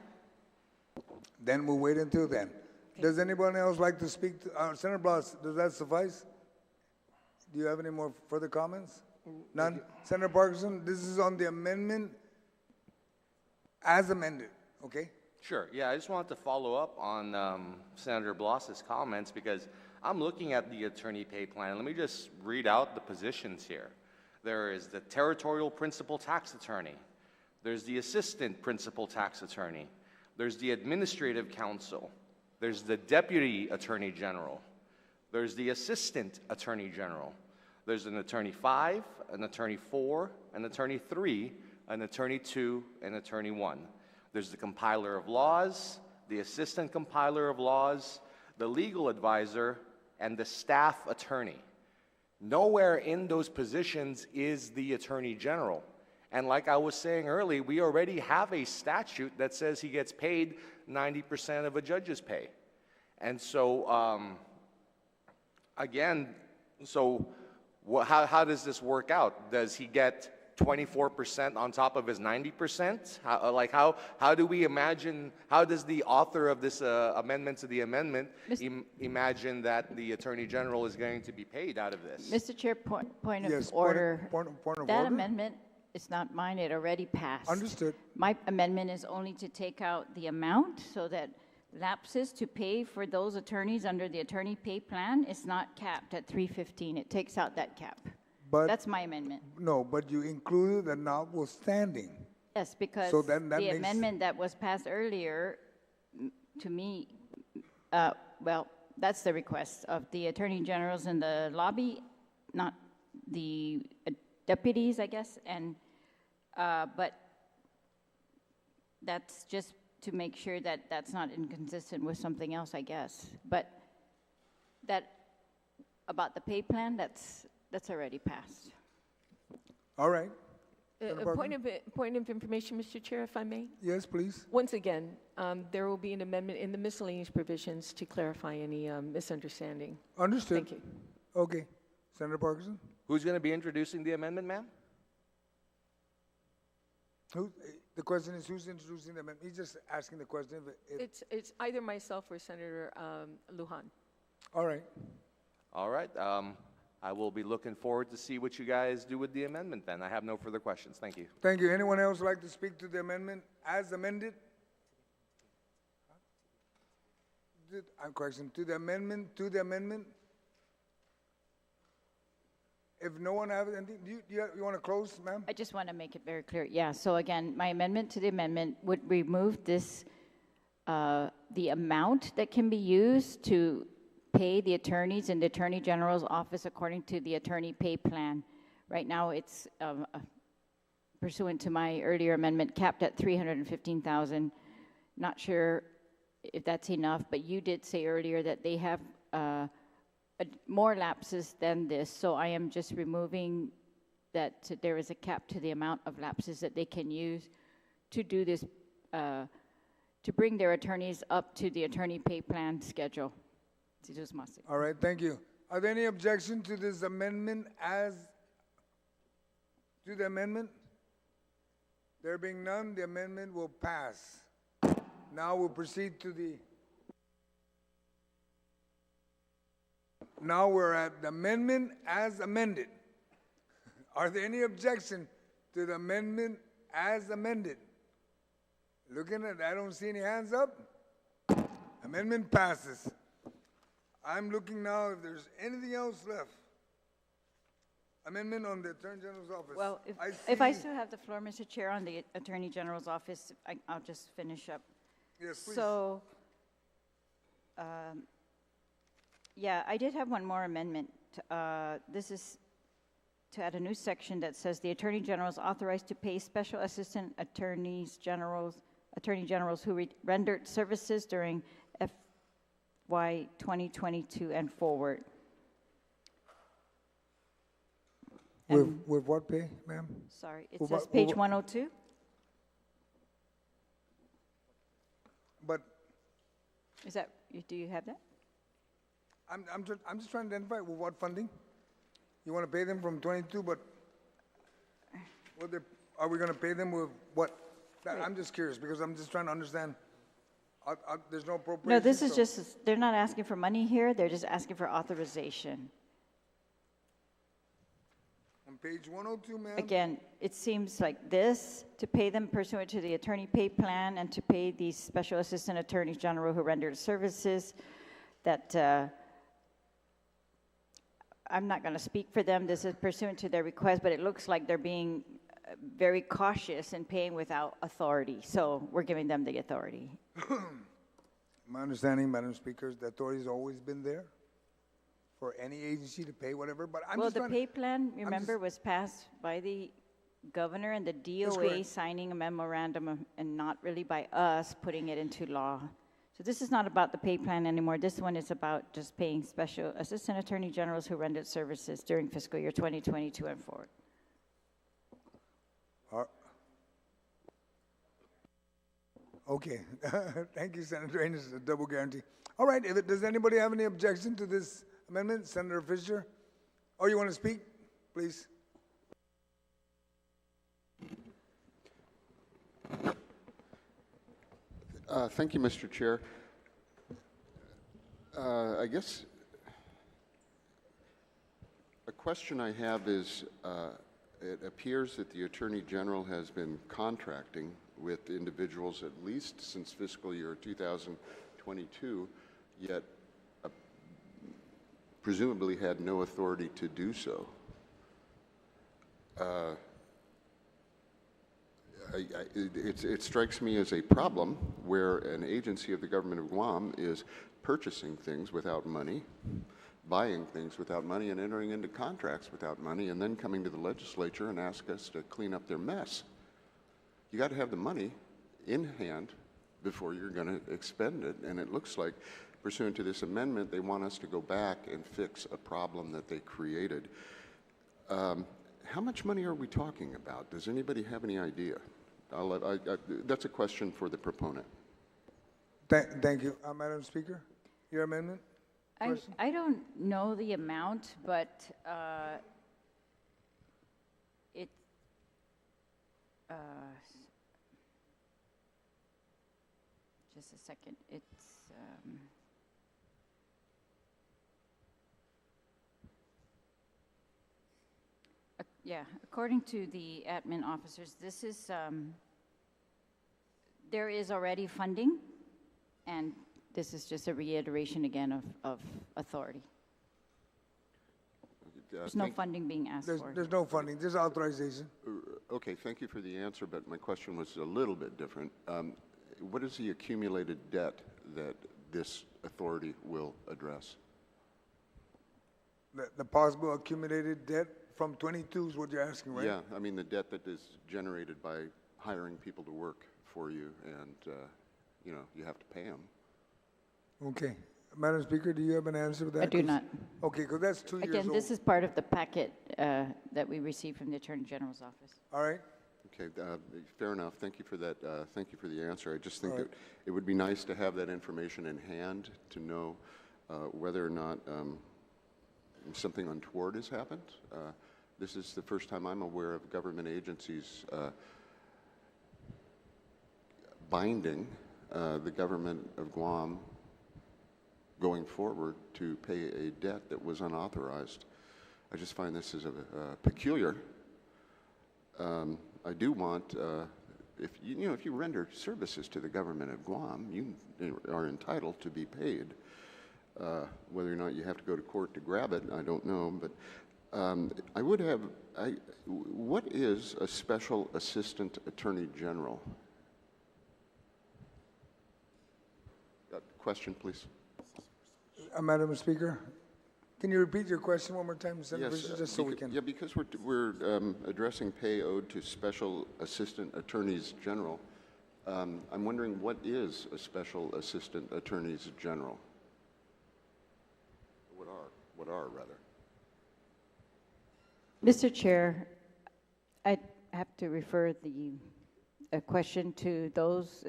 Then we'll wait until then. Okay. Does anyone else like to speak to, Senator Blas, does that suffice? Do you have any more further comments? None? Senator Parkinson, this is on the amendment as amended, okay? Sure. Yeah, I just wanted to follow up on Senator Blas's comments because I'm looking at the attorney pay plan. Let me just read out the positions here. There is the territorial principal tax attorney. There's the assistant principal tax attorney. There's the administrative counsel. There's the deputy attorney general. There's the assistant attorney general. There's an attorney 5, an attorney 4, an attorney 3, an attorney 2, and attorney 1. There's the compiler of laws, the assistant compiler of laws, the legal advisor, and the staff attorney. Nowhere in those positions is the attorney general. And like I was saying earlier, we already have a statute that says he gets paid 90% of a judge's pay. And so, again, so how does this work out? Does he get 24% on top of his 90%? How do we imagine, how does the author of this amendment to the amendment imagine that the Attorney General is going to be paid out of this? Mr. Chair, point Yes, of order. point of That order. amendment It's not mine, it already passed. Understood. My amendment is only to take out the amount so that lapses to pay for those attorneys under the attorney pay plan is not capped at 315. It takes out that cap. But That's my amendment. no, but you included the notwithstanding. Yes, because So then that the makes- amendment that was passed earlier, to me, well, that's the request of the attorney generals in the lobby, not the deputies, I guess, and, but that's just to make sure that that's not inconsistent with something else, I guess. But that, about the pay plan, that's already passed. All right. A point of information, Mr. Chair, if I may. Yes, please. Once again, there will be an amendment in the miscellaneous provisions to clarify any misunderstanding. Understood. Thank you. Okay. Senator Parkinson? Who's going to be introducing the amendment, ma'am? The question is who's introducing the amendment? He's just asking the question. It's either myself or Senator Lujan. All right. All right. I will be looking forward to see what you guys do with the amendment then. I have no further questions. Thank you. Thank you. Anyone else like to speak to the amendment as amended? Question to the amendment. If no one has anything, you want to close, ma'am? I just want to make it very clear. Yeah, so again, my amendment to the amendment would remove this, the amount that can be used to pay the attorneys in the Attorney General's office according to the attorney pay plan. Right now, it's pursuant to my earlier amendment, capped at $315,000. Not sure if that's enough, but you did say earlier that they have more lapses than this, so I am just removing that there is a cap to the amount of lapses that they can use to do this, to bring their attorneys up to the attorney pay plan schedule. All right, thank you. Are there any objection to this amendment to the amendment? There being none, the amendment will pass. Now we'll proceed to now we're at the amendment as amended. Are there any objection to the amendment as amended? Looking at, I don't see any hands up. Amendment passes. I'm looking now if there's anything else left. Amendment on the Attorney General's office. Well, if I still have the floor, Mr. Chair, on the Attorney General's office, I'll just finish up. Yes, please. So, yeah, I did have one more amendment. This is to add a new section that says the Attorney General is authorized to pay Special Assistant Attorney Generals who rendered services during FY2022 and forward. With what pay, ma'am? Sorry, it says page 102. But Is that, do you have that? I'm just trying to identify with what funding. You want to pay them from 22, but are we going to pay them with what? I'm just curious because I'm just trying to understand. There's no appropriation. No, this is just, they're not asking for money here, they're just asking for authorization. On page 102, ma'am? Again, it seems like this, to pay them pursuant to the attorney pay plan and to pay the Special Assistant Attorney General who rendered services, that I'm not going to speak for them, this is pursuant to their request, but it looks like they're being very cautious in paying without authority, so we're giving them the authority. My understanding, Madam Speaker, is the authority's always been there for any agency to pay whatever, but I'm Well, just the trying pay plan, remember, was passed by the governor and the DOA correct. signing a memorandum and not really by us putting it into law. So this is not about the pay plan anymore. This one is about just paying Special Assistant Attorney Generals who rendered services during fiscal year 2022 and forward. Okay, thank you, Senator Haynes, it's a double guarantee. All right, does anybody have any objection to this amendment? Senator Fisher? Oh, you want to speak? Please. Thank you, Mr. Chair. I guess a question I have is, It appears that the Attorney General has been contracting with individuals at least since fiscal year 2022, yet presumably had no authority to do so. It strikes me as a problem where an agency of the government of Guam is purchasing things without money, buying things without money, and entering into contracts without money, and then coming to the legislature and ask us to clean up their mess. You got to have the money in hand before you're going to expend it, and it looks like, pursuant to this amendment, they want us to go back and fix a problem that they created. How much money are we talking about? Does anybody have any idea? That's a question for the proponent. Thank you. Madam Speaker, your amendment? I don't know the amount, but it, just a second, it's, yeah, according to the admin officers, this is, there is already funding, and this is just a reiteration again of authority. There's no funding being asked for. There's no funding, there's authorization. Okay, thank you for the answer, but my question was a little bit different. What is the accumulated debt that this authority will address? The possible accumulated debt from 22 is what you're asking, right? Yeah, I mean the debt that is generated by hiring people to work for you, and you know, you have to pay them. Okay. Madam Speaker, do you have an answer to that? I do not. Okay, because that's 2 years old. Again, this is part of the packet that we received from the Attorney General's office. All right. Okay, fair enough. Thank you for that. Thank you for the answer. I just think that it would be nice to have that information in hand to know whether or not something untoward has happened. This is the first time I'm aware of government agencies binding the government of Guam going forward to pay a debt that was unauthorized. I just find this as a peculiar. I do want, if you render services to the government of Guam, you are entitled to be paid. Whether or not you have to go to court to grab it, I don't know. But I would have. What is a special assistant attorney general? Question, please. Madam Speaker, can you repeat your question one more time, Senator Fisher, just so we can? Yeah, because we're addressing pay owed to special assistant attorneys general. I'm wondering, what is a special assistant attorneys general? What are rather? Mr. Chair, I have to refer the question to those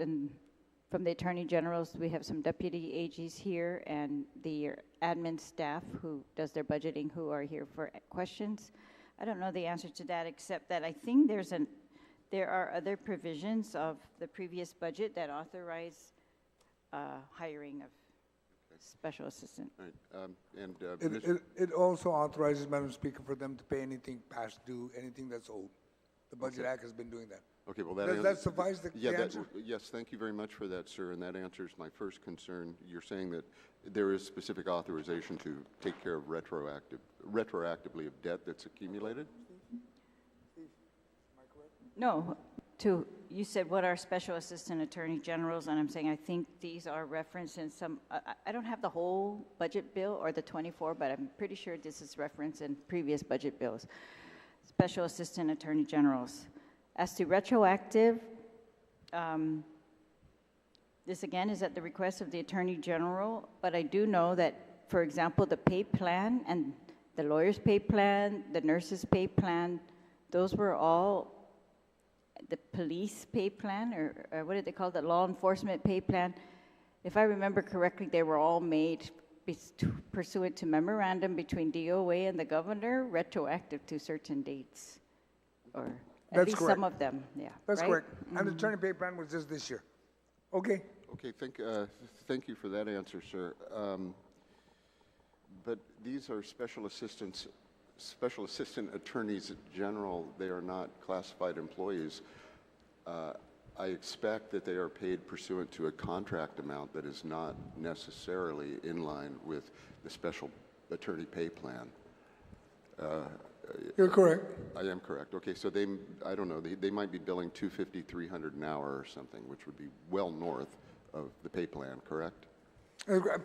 from the Attorney Generals. We have some deputy AGs here and the admin staff who does their budgeting who are here for questions. I don't know the answer to that, except that I think there are other provisions of the previous budget that authorize hiring of special assistant. Right. It also authorizes, Madam Speaker, for them to pay anything past due, anything that's owed. The Budget Act has been doing that. Okay, well, Does that suffice the answer? Yes, thank you very much for that, sir, and that answers my first concern. You're saying that there is specific authorization to take care of retroactively of debt that's accumulated? No, you said what are special assistant attorney generals, and I'm saying I think these are referenced in some, I don't have the whole budget bill or the 24, but I'm pretty sure this is referenced in previous budget bills. Special assistant attorney generals. As to retroactive, this again is at the request of the Attorney General, but I do know that, for example, the pay plan and the lawyer's pay plan, the nurse's pay plan, those were all the police pay plan, or what did they call it, the law enforcement pay plan. If I remember correctly, they were all made pursuant to memorandum between DOA and the governor, retroactive to certain dates, or at least some of them, yeah. That's correct. And the attorney pay plan was just this year. Okay. Okay, thank you for that answer, sir. But these are special assistants special assistant attorneys general, they are not classified employees. I expect that they are paid pursuant to a contract amount that is not necessarily in line with the special attorney pay plan. You're correct. I am correct. Okay, so they, I don't know, they might be billing $250, $300 an hour or something, which would be well north of the pay plan, correct?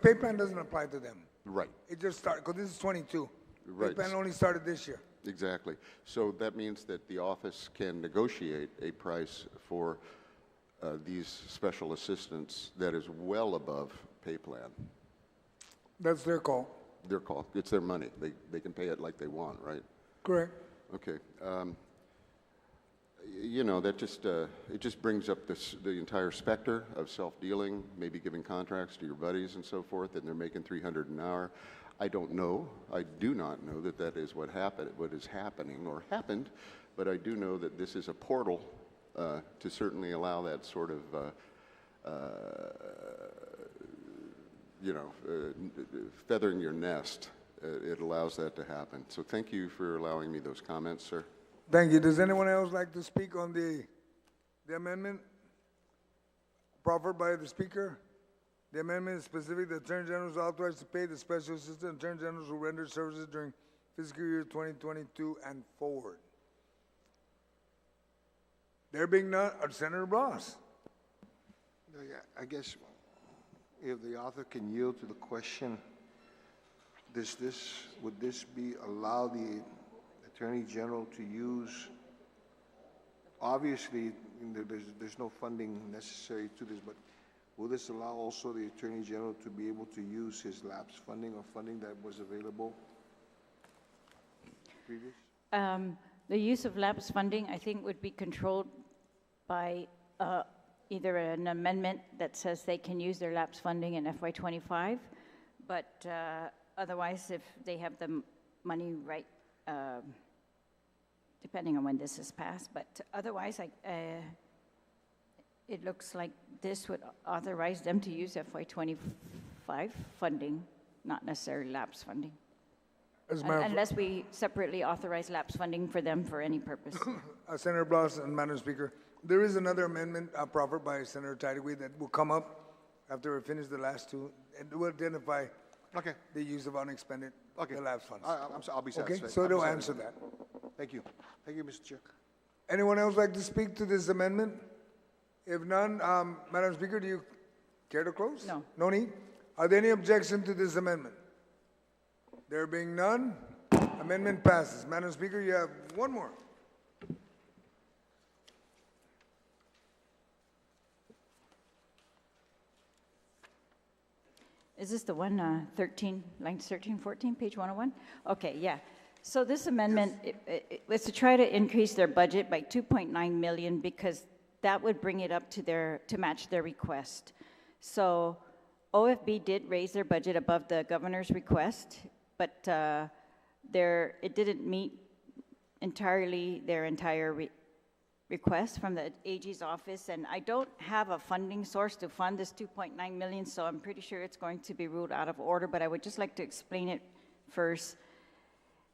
Pay plan doesn't apply to them. Right. It just started, because this is 22. Right. Pay plan only started this year. Exactly. So that means that the office can negotiate a price for these special assistants that is well above pay plan. That's their call. Their call. It's their money. They can pay it like they want, right? Correct. Okay. You know, that just, it just brings up the entire specter of self-dealing, maybe giving contracts to your buddies and so forth, and they're making $300 an hour. I don't know. I do not know that that is what is happening or happened, but I do know that this is a portal to certainly allow that sort of, you know, feathering your nest. It allows that to happen. So thank you for allowing me those comments, sir. Thank you. Does anyone else like to speak on the amendment proffered by the speaker? The amendment is specific. The Attorney General is authorized to pay the Special Assistant Attorney Generals who render services during fiscal year 2022 and forward. There being none, Senator Blas. I guess if the author can yield to the question, would this allow the Attorney General to use, obviously there's no funding necessary to this, but will this allow also the Attorney General to be able to use his lapse funding or funding that was available previous? The use of lapse funding, I think, would be controlled by either an amendment that says they can use their lapse funding in FY25, but otherwise, if they have the money right, depending on when this is passed, but otherwise, it looks like this would authorize them to use FY25 funding, not necessarily lapse funding. Unless we separately authorize lapse funding for them for any purpose. Senator Blas and Madam Speaker, there is another amendment proffered by Senator Tideway that will come up after we finish the last two, and will identify the use of unexpended the lapse funds. I'll be satisfied. Okay, so it'll answer that. Thank you. Thank you, Mr. Chair. Anyone else like to speak to this amendment? If none, Madam Speaker, do you care to close? No. No need? Are there any objection to this amendment? There being none, amendment passes. Madam Speaker, you have one more. Is this the one, lines 13, 14, page 101? Okay, yeah. So this amendment it was to try to increase their budget by 2.9 million because that would bring it up to match their request. So OFB did raise their budget above the governor's request, but it didn't meet entirely their entire request from the AG's office, and I don't have a funding source to fund this 2.9 million, so I'm pretty sure it's going to be ruled out of order, but I would just like to explain it first.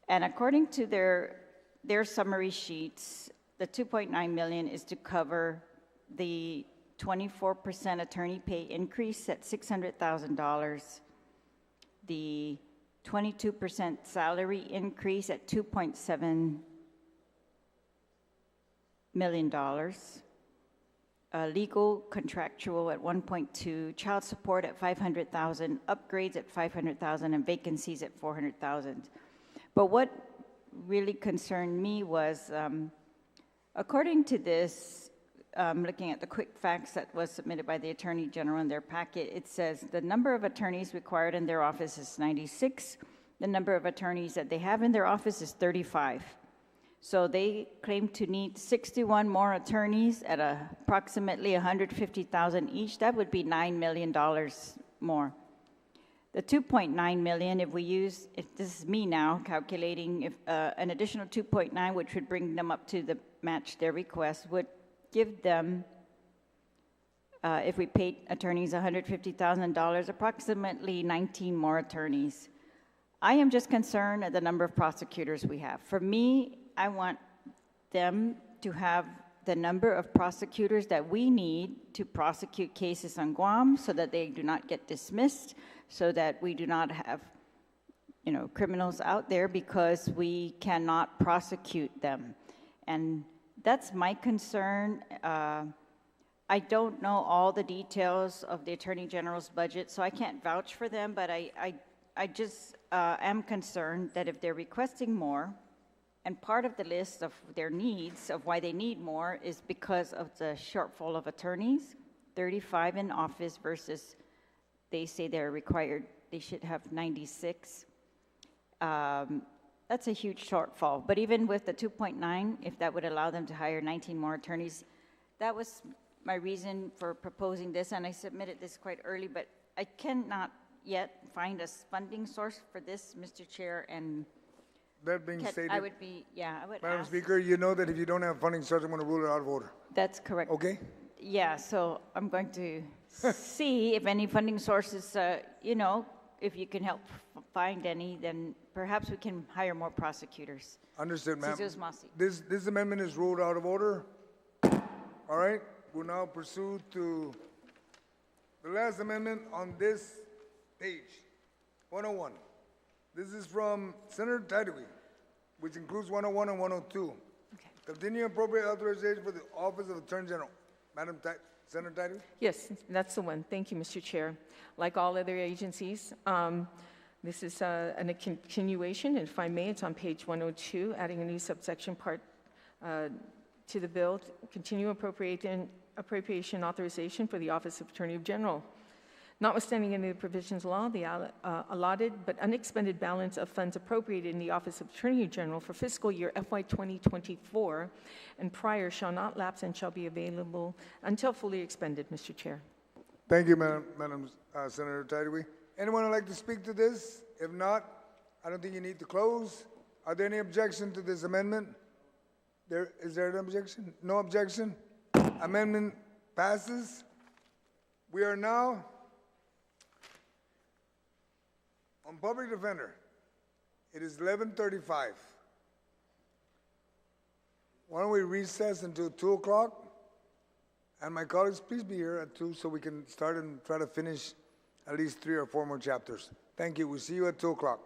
And according to their summary sheets, the 2.9 million is to cover the 24% attorney pay increase at $600,000, the 22% salary increase at $2.7 million, legal contractual at 1.2, child support at 500,000, upgrades at 500,000, and vacancies at 400,000. But what really concerned me was, according to this, looking at the quick facts that was submitted by the Attorney General in their packet, it says the number of attorneys required in their office is 96. The number of attorneys that they have in their office is 35. So they claim to need 61 more attorneys at approximately $150,000 each. That would be $9 million more. The 2.9 million, if this is me now calculating, if an additional 2.9, which would bring them up to match their request, would give them, if we paid attorneys $150,000, approximately 19 more attorneys. I am just concerned at the number of prosecutors we have. For me, I want them to have the number of prosecutors that we need to prosecute cases on Guam so that they do not get dismissed, so that we do not have, criminals out there because we cannot prosecute them. And that's my concern. I don't know all the details of the Attorney General's budget, so I can't vouch for them, but I just am concerned that if they're requesting more, and part of the list of their needs, of why they need more, is because of the shortfall of attorneys, 35 in office versus they say they're required, they should have 96. That's a huge shortfall. But even with the 2.9, if that would allow them to hire 19 more attorneys, that was my reason for proposing this, and I submitted this quite early, but I cannot yet find a funding source for this, Mr. Chair, and That being stated, I would Madam ask. Speaker, you know that if you don't have funding source, I'm going to rule it out of order. That's correct. Okay? Yeah, so I'm going to see if any funding sources, if you can help find any, then perhaps we can hire more prosecutors. Understood, ma'am. Cecil Masi. This amendment is ruled out of order. All right, we'll now pursue to the last amendment on this page, 101. This is from Senator Tadwi, which includes 101 and 102. Okay. Continue appropriate authorization for the Office of Attorney General. Senator Tadwi? Yes, that's the one. Thank you, Mr. Chair. Like all other agencies, this is a continuation, and if I may, it's on page 102, adding a new subsection part to the bill, continue appropriation authorization for the Office of Attorney General. Notwithstanding any of the provisions of law, the allotted but unexpended balance of funds appropriated in the Office of Attorney General for fiscal year FY2024 and prior shall not lapse and shall be available until fully expended, Mr. Chair. Thank you, Madam Senator Tadwi. Anyone would like to speak to this? If not, I don't think you need to close. Are there any objection to this amendment? Is there an objection? No objection? Amendment passes. We are now on Public Defender. It is 11:35. Why don't we recess until 2 o'clock? And my colleagues, please be here at 2 so we can start and try to finish at least 3 or 4 more chapters. Thank you. We'll see you at 2 o'clock.